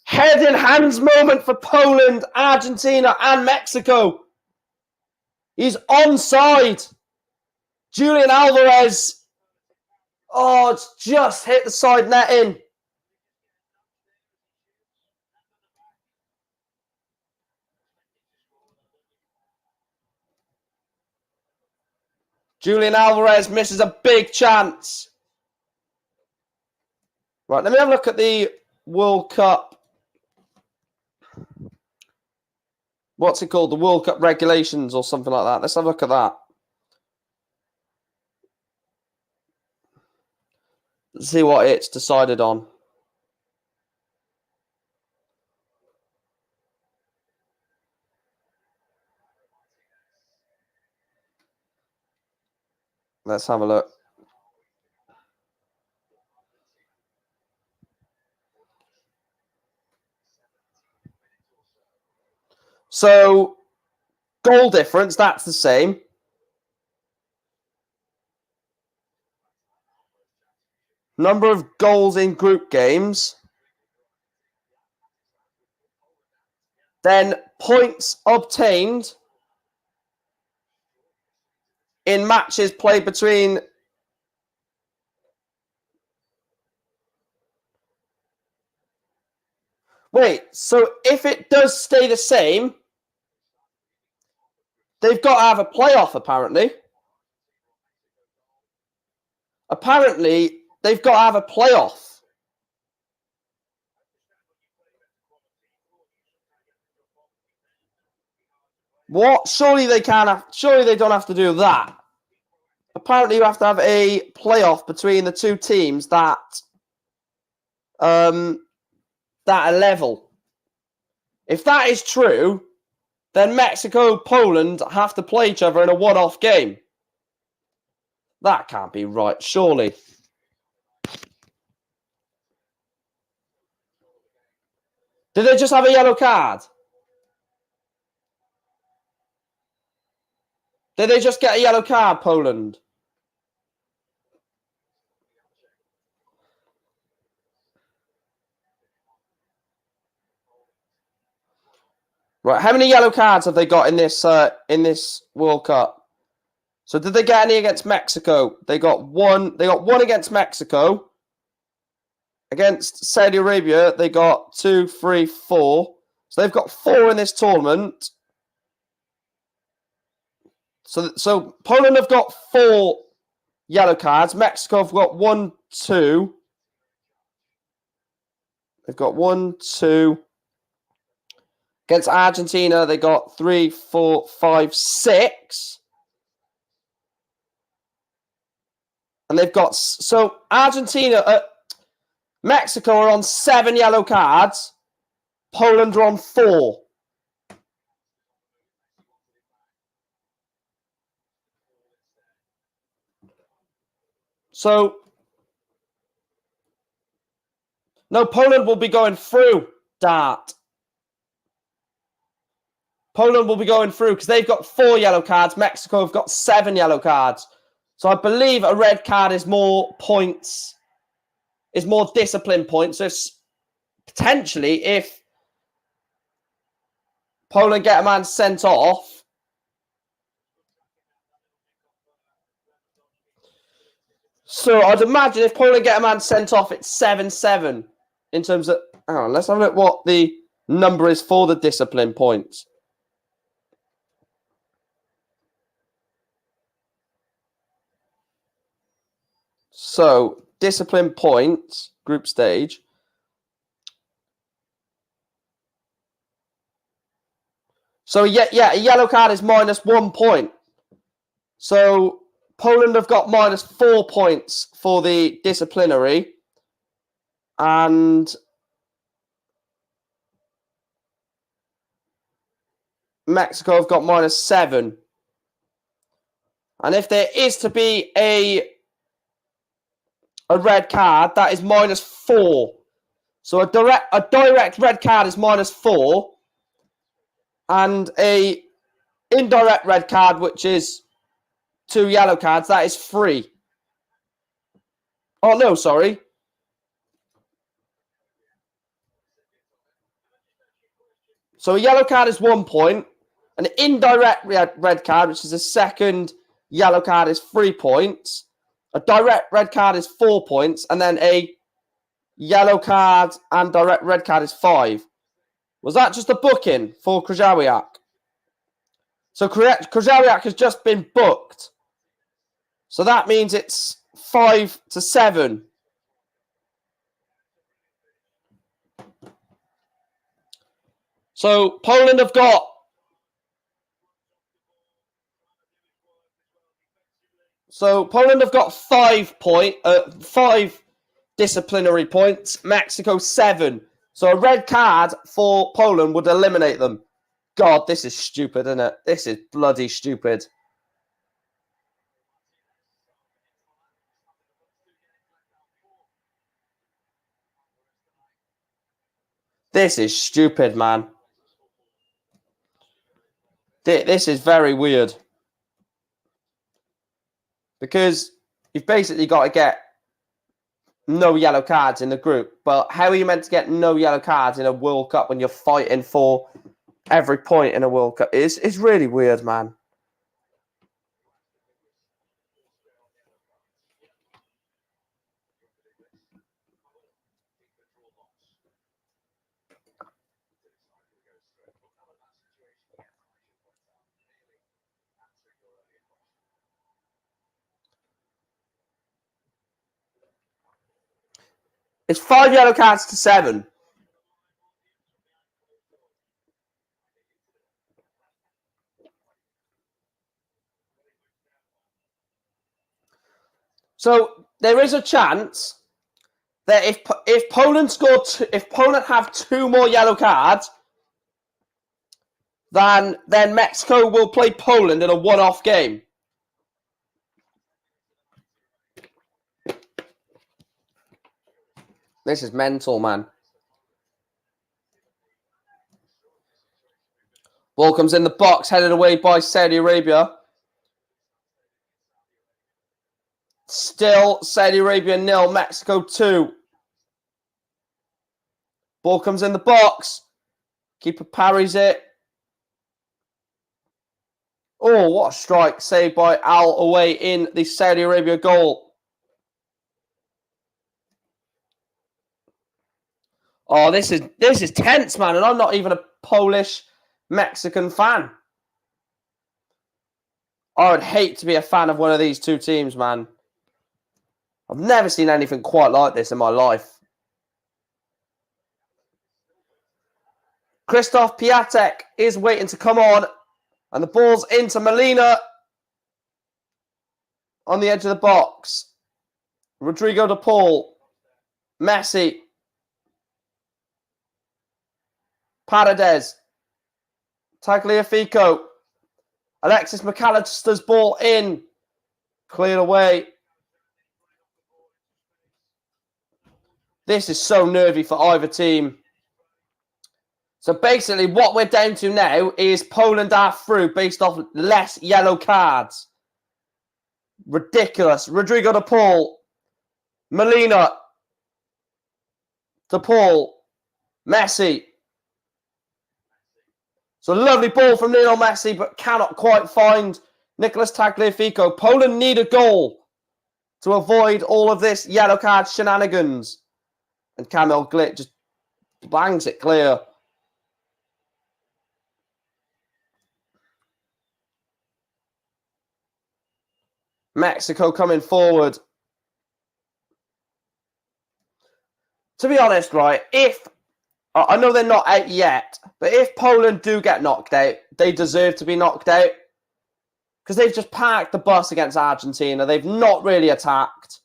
Head in hands moment for Poland, Argentina, and Mexico. He's onside. Julian Alvarez. Oh, it's just hit the side net in. Julian Alvarez misses a big chance. Right, let me have a look at the World Cup. What's it called? The World Cup regulations or something like that. Let's have a look at that. Let's see what it's decided on. Let's have a look. So, goal difference, that's the same. Number of goals in group games. Then points obtained in matches played between... Wait, so if it does stay the same, they've got to have a playoff, apparently. Apparently, they've got to have a playoff. What? Surely they can't have... Surely they don't have to do that. Apparently, you have to have a playoff between the two teams that are level. If that is true, then Mexico, Poland have to play each other in a one-off game. That can't be right, surely. Did they just have a yellow card? Did they just get a yellow card, Poland? Right, how many yellow cards have they got in this World Cup? So did they get any against Mexico? They got one. They got one against Mexico. Against Saudi Arabia, they got 2, 3, 4. So they've got 4 in this tournament. So Poland have got 4 yellow cards. Mexico have got 1, 2. They've got 1, 2. Against Argentina, they got 3, 4, 5, 6. And they've got... So Argentina... Mexico are on 7 yellow cards. Poland are on 4. So... No, Poland will be going through, Dart. Poland will be going through because they've got 4 yellow cards. Mexico have got 7 yellow cards. So I believe a red card is more points, is more discipline points. So potentially, if Poland get a man sent off, so I'd imagine if Poland get a man sent off, it's 7-7 in terms of... Hang on, let's have a look what the number is for the discipline points. So, discipline points, group stage. So, yeah, a yellow card is -1 point. So, Poland have got -4 points for the disciplinary. And Mexico have got -7. And if there is to be a red card, that is -4. So a direct red card is -4. And a indirect red card, which is 2 yellow cards, that is 3. Oh, no, sorry. So a yellow card is 1 point. An indirect red card, which is a second yellow card, is 3 points. A direct red card is 4 points. And then a yellow card and direct red card is 5. Was that just a booking for Krzyzewski? So Krzyzewski has just been booked. So that means it's 5-7. So Poland have got... So Poland have got 5 disciplinary points. Mexico 7. So a red card for Poland would eliminate them. God, this is stupid, isn't it? This is bloody stupid. This is stupid, man. This is very weird. Because you've basically got to get no yellow cards in the group. But how are you meant to get no yellow cards in a World Cup when you're fighting for every point in a World Cup? It's really weird, man. It's 5 yellow cards to 7. So there is a chance that if Poland if Poland have 2 more yellow cards, then Mexico will play Poland in a one-off game. This is mental, man. Ball comes in the box, headed away by Saudi Arabia. Still Saudi Arabia 0, Mexico 2. Ball comes in the box. Keeper parries it. Oh, what a strike. Saved by Al away in the Saudi Arabia goal. Oh, this is tense, man. And I'm not even a Polish Mexican fan. I would hate to be a fan of one of these two teams, man. I've never seen anything quite like this in my life. Krzysztof Piatek is waiting to come on. And the ball's into Molina on the edge of the box. Rodrigo de Paul. Messi. Paredes. Tagliafico. Alexis McAllister's ball in. Cleared away. This is so nervy for either team. So basically what we're down to now is Poland are through based off less yellow cards. Ridiculous. Rodrigo de Paul. Molina. De Paul. Messi. So lovely ball from Lionel Messi, but cannot quite find Nicolas Tagliafico. Poland need a goal to avoid all of this yellow card shenanigans. And Kamil Glik just bangs it clear. Mexico coming forward. To be honest, right, I know they're not out yet, but if Poland do get knocked out, they deserve to be knocked out. Because they've just parked the bus against Argentina. They've not really attacked.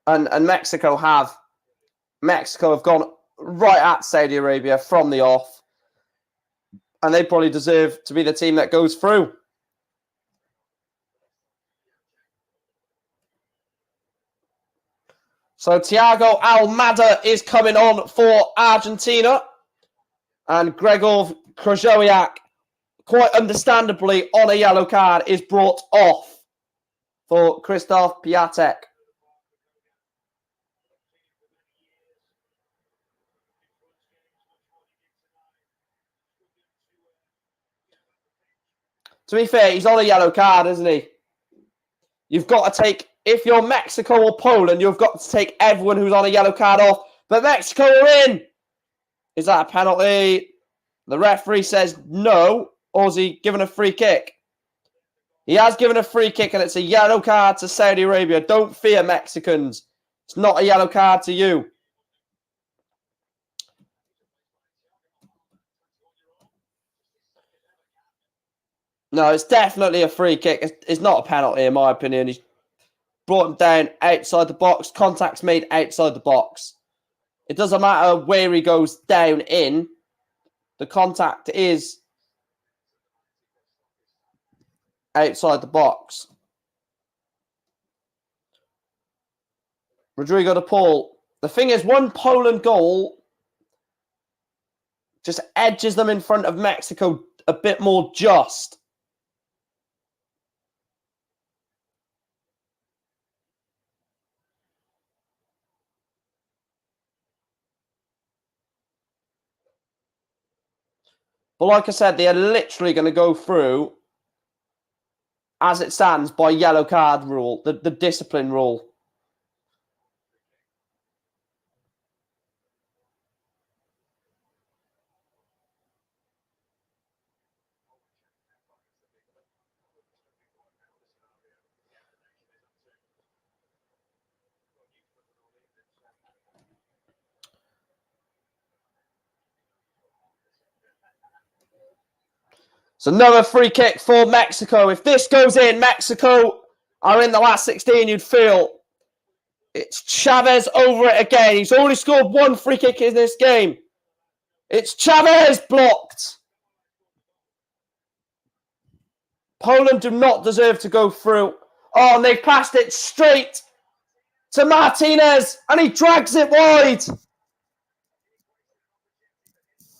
And Mexico have gone right at Saudi Arabia from the off. And they probably deserve to be the team that goes through. So Thiago Almada is coming on for Argentina. And Gregor Krychowiak, quite understandably, on a yellow card, is brought off for Krzysztof Piatek. To be fair, he's on a yellow card, isn't he? You've got to take, if you're Mexico or Poland, you've got to take everyone who's on a yellow card off. But Mexico are in. Is that a penalty? The referee says no. Or is he given a free kick? He has given a free kick and it's a yellow card to Saudi Arabia. Don't fear, Mexicans. It's not a yellow card to you. No, it's definitely a free kick. It's not a penalty, in my opinion. He's brought him down outside the box. Contact's made outside the box. It doesn't matter where he goes down in. The contact is outside the box. Rodrigo de Paul. The thing is, one Poland goal just edges them in front of Mexico a bit more just. But like I said, they are literally going to go through, as it stands, by yellow card rule, the discipline rule. So another free kick for Mexico. If this goes in, Mexico are in the last 16, you'd feel. It's Chavez over it again. He's only scored one free kick in this game. It's Chavez blocked. Poland do not deserve to go through. Oh, and they've passed it straight to Martinez, and he drags it wide.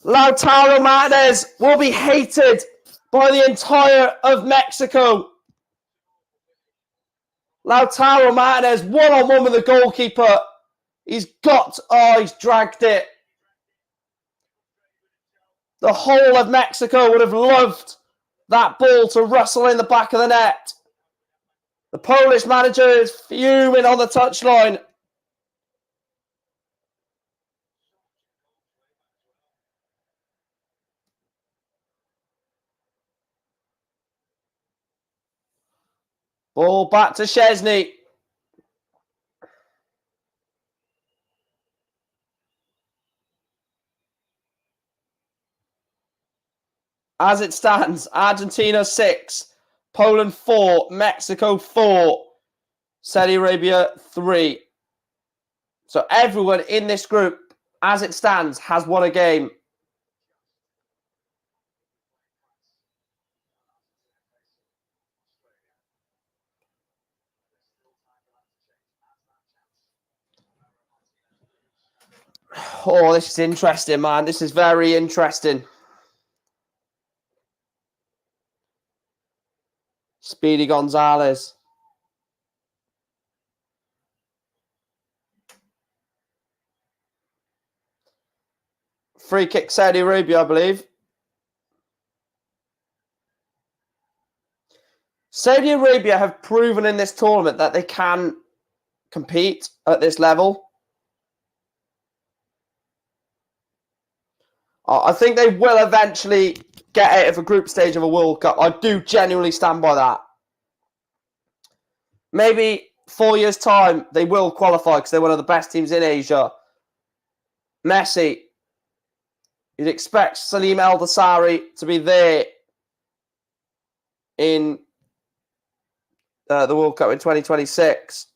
Lautaro Martinez will be hated by the entire of Mexico. Lautaro Martinez, one-on-one with the goalkeeper. He's dragged it. The whole of Mexico would have loved that ball to rustle in the back of the net. The Polish manager is fuming on the touchline. Ball back to Szczesny. As it stands, Argentina 6, Poland 4, Mexico 4, Saudi Arabia 3. So everyone in this group, as it stands, has won a game. Oh, this is interesting, man. This is very interesting. Speedy Gonzalez. Free kick Saudi Arabia, I believe. Saudi Arabia have proven in this tournament that they can compete at this level. I think they will eventually get out of a group stage of a World Cup. I do genuinely stand by that. Maybe 4 years' time, they will qualify because they're one of the best teams in Asia. Messi. You'd expect Salim El Dasari to be there in the World Cup in 2026.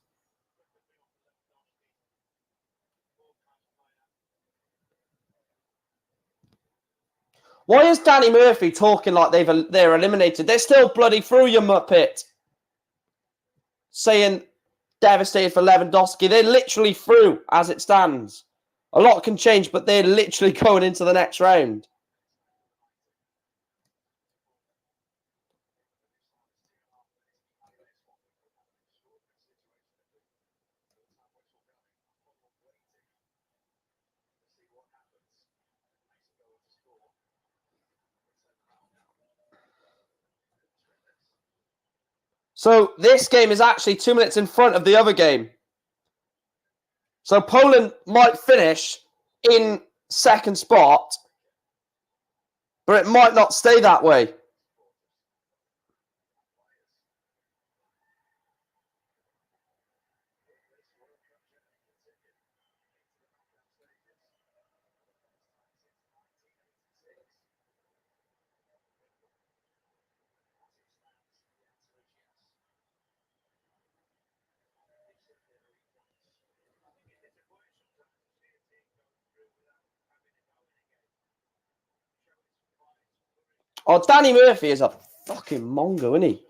Why is Danny Murphy talking like they're eliminated? They're still bloody through, you muppet. Saying devastated for Lewandowski. They're literally through as it stands. A lot can change, but they're literally going into the next round. So this game is actually 2 minutes in front of the other game. So Poland might finish in second spot, but it might not stay that way. Oh, Danny Murphy is a fucking mongo, isn't he?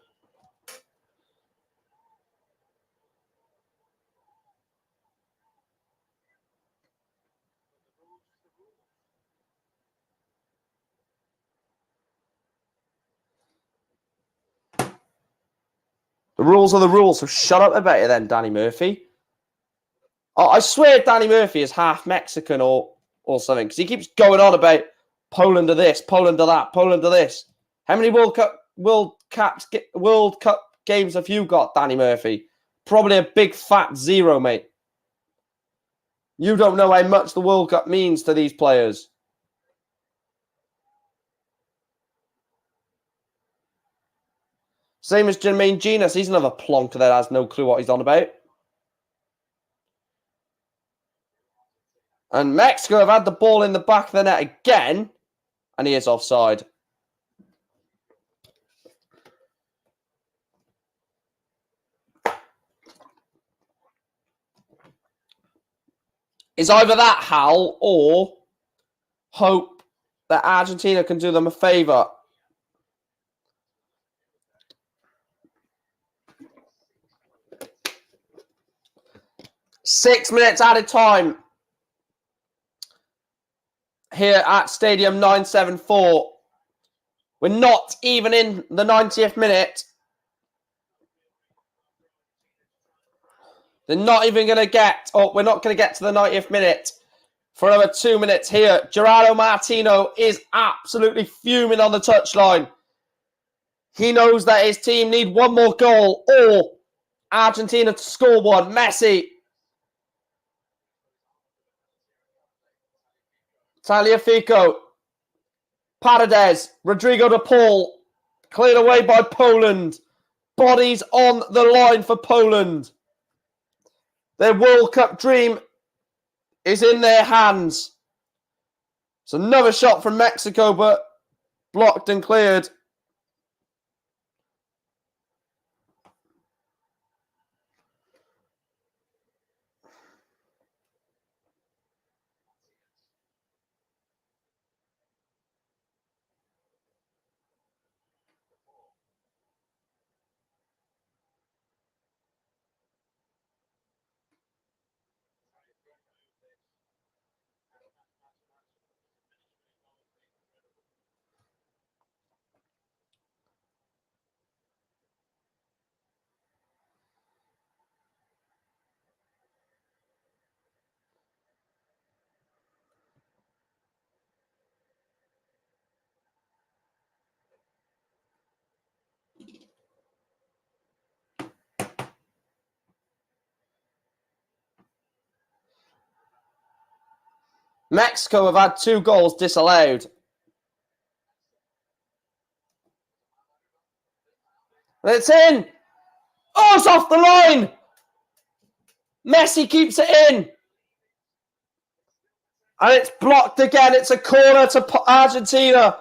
rules are the rules, so shut up about it then, Danny Murphy. I swear Danny Murphy is half Mexican or something, because he keeps going on about Poland to this, Poland to that, Poland to this. How many World Cup games have you got, Danny Murphy? Probably a big fat 0, mate. You don't know how much the World Cup means to these players. Same as Jermaine Genius. He's another plonker that has no clue what he's on about. And Mexico have had the ball in the back of the net again. And he is offside. It's either that, Hal, or hope that Argentina can do them a favour. Six minutes added time here at Stadium 974. We're not even in the 90th minute. They're not even going to get, we're not going to get to the 90th minute for another 2 minutes here. Gerardo Martino is absolutely fuming on the touchline. He knows that his team need one more goal or Argentina to score one. Messi. Tagliafico. Paredes. Rodrigo de Paul. Cleared away by Poland. Bodies on the line for Poland. Their World Cup dream is in their hands. It's another shot from Mexico, but blocked and cleared. Mexico have had 2 goals disallowed. And it's in. Oh, it's off the line. Messi keeps it in. And it's blocked again. It's a corner to Argentina.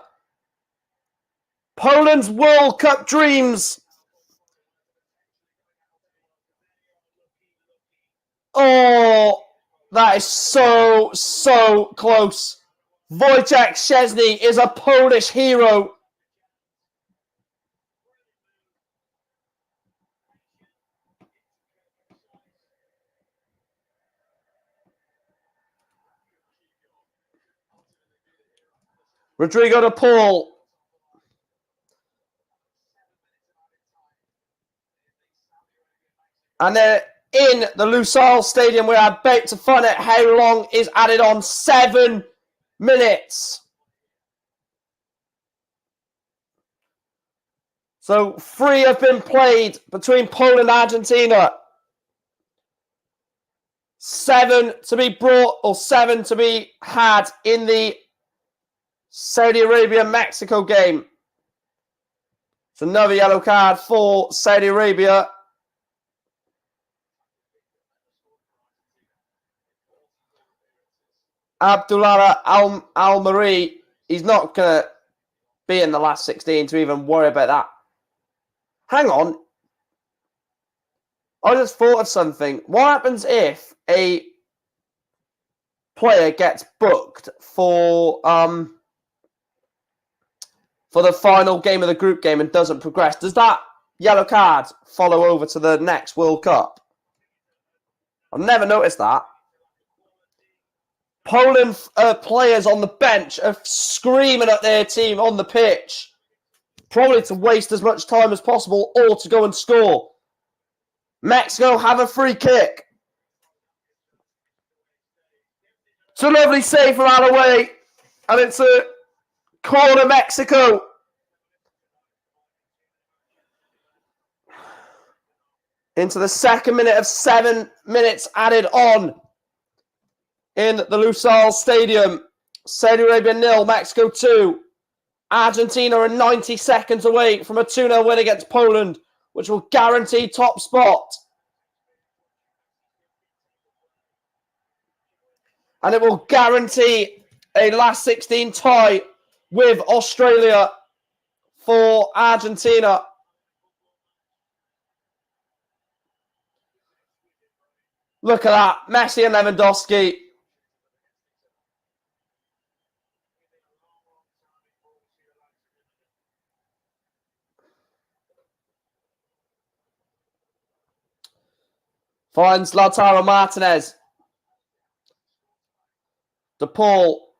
Poland's World Cup dreams. Oh, that is so close. Wojciech Szczesny is a Polish hero. Rodrigo de Paul. And they're in the Lusail Stadium. We're about to find out how long is added on. 7 minutes. So 3 have been played between Poland and Argentina. 7 to be brought, or 7 to be had in the Saudi Arabia-Mexico game. It's another yellow card for Saudi Arabia. Abdullah Al-Mari, he's not going to be in the last 16 to even worry about that. Hang on. I just thought of something. What happens if a player gets booked for the final game of the group game and doesn't progress? Does that yellow card follow over to the next World Cup? I've never noticed that. Poland players on the bench are screaming at their team on the pitch, probably to waste as much time as possible or to go and score. Mexico have a free kick. It's a lovely save from Alloway. And it's a corner Mexico. Into the second minute of 7 minutes added on in the Lusail Stadium. Saudi Arabia 0, Mexico 2. Argentina are 90 seconds away from a 2-0 win against Poland, which will guarantee top spot. And it will guarantee a last 16 tie with Australia for Argentina. Look at that. Messi and Lewandowski. Finds Lautaro Martinez. De Paul.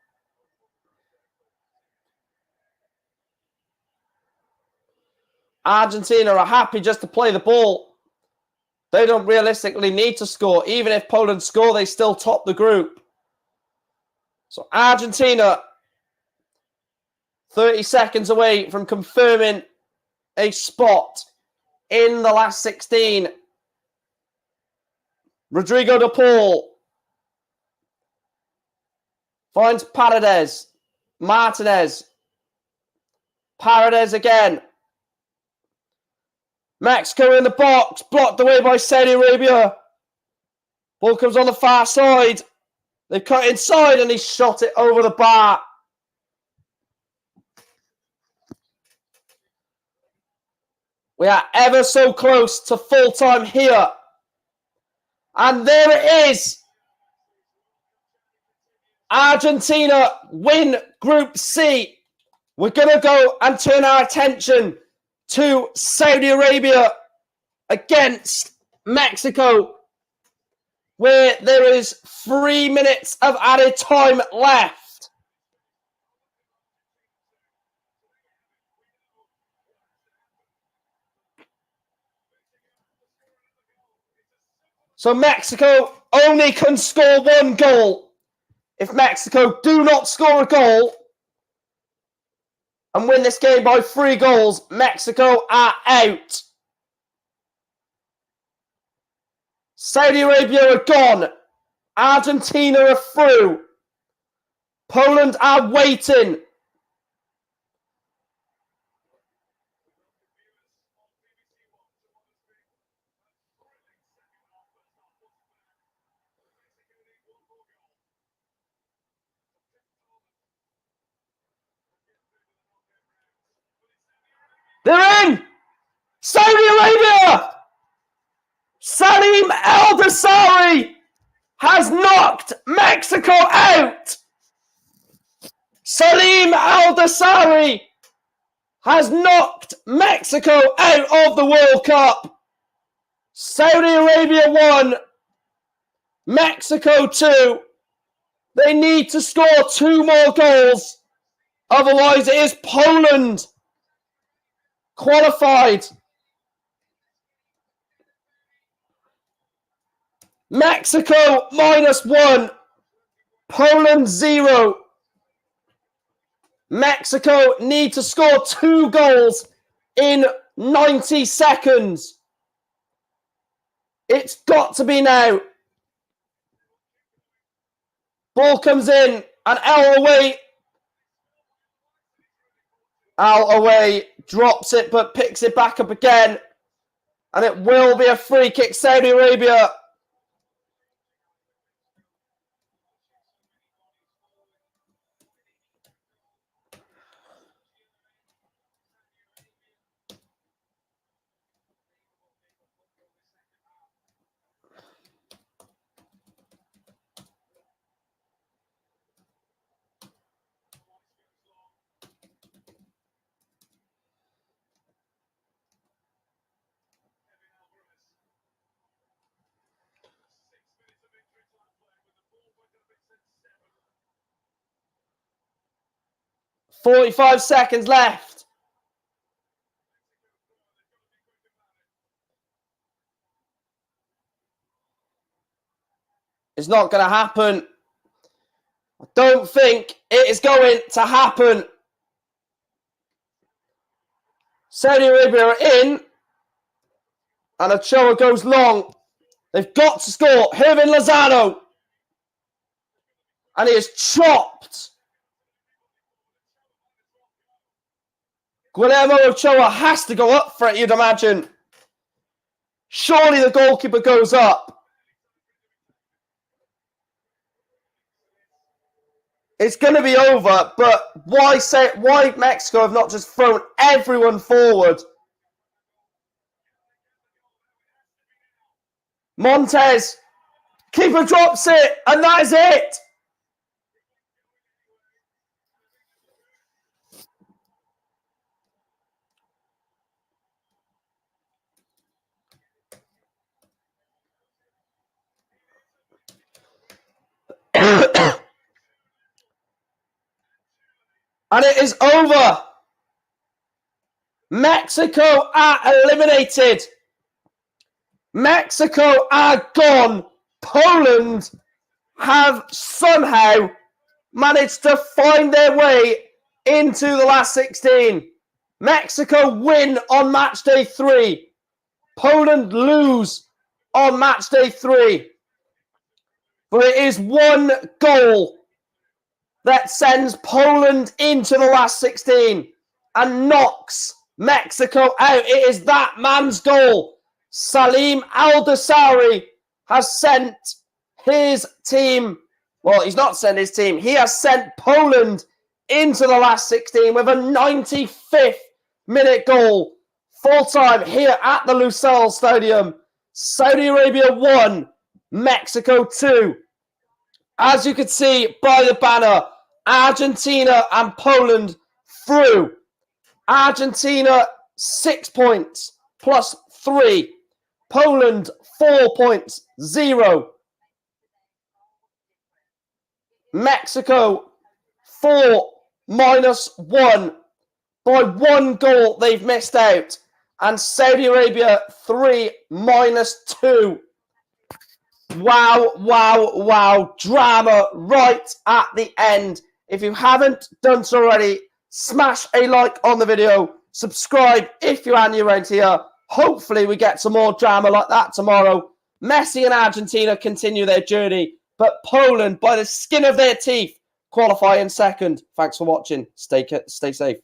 Argentina are happy just to play the ball. They don't realistically need to score. Even if Poland score, they still top the group. So Argentina, 30 seconds away from confirming a spot in the last 16. Rodrigo De Paul finds Paredes. Martinez. Paredes again. Mexico in the box, blocked away by Saudi Arabia. Ball comes on the far side. They cut inside and he shot it over the bar. We are ever so close to full time here. And there it is. Argentina win Group C. We're going to go and turn our attention to Saudi Arabia against Mexico, where there is 3 minutes of added time left. So Mexico only can score 1 goal. If Mexico do not score a goal and win this game by 3 goals, Mexico are out. Saudi Arabia are gone. Argentina are through. Poland are waiting. They're in! Saudi Arabia! Salim El Dosari has knocked Mexico out! Salim El Dosari has knocked Mexico out of the World Cup. Saudi Arabia 1, Mexico 2. They need to score 2 more goals. Otherwise, it is Poland qualified. Mexico -1. Poland 0. Mexico need to score 2 goals in 90 seconds. It's got to be now. Ball comes in and Al-Away drops it but picks it back up again. And it will be a free kick, Saudi Arabia. .45 seconds left. It's not going to happen. I don't think it is going to happen. Saudi Arabia are in. And Ochoa goes long. They've got to score. Hervin Lozano. And he is chopped. Guillermo Ochoa has to go up for it, you'd imagine. Surely the goalkeeper goes up. It's going to be over, but why Mexico have not just thrown everyone forward? Montez, keeper drops it, and that is it. And it is over. Mexico are eliminated. Mexico are gone. Poland have somehow managed to find their way into the last 16. Mexico win on match day 3. Poland lose on match day 3. But it is one goal that sends Poland into the last 16 and knocks Mexico out. It is that man's goal. Salim Al-Dosari has sent his team. Well, he's not sent his team. He has sent Poland into the last 16 with a 95th minute goal. Full time here at the Lusail Stadium. Saudi Arabia 1, Mexico 2. As you can see by the banner, Argentina and Poland through. Argentina 6 points plus 3. Poland 4 points, 0. Mexico 4 minus 1. By 1 goal they've missed out. And Saudi Arabia 3 minus 2. Wow, wow, wow. Drama right at the end. If you haven't done so already, smash a like on the video. Subscribe if you're new around here. Hopefully we get some more drama like that tomorrow. Messi and Argentina continue their journey. But Poland, by the skin of their teeth, qualify in second. Thanks for watching. Stay safe.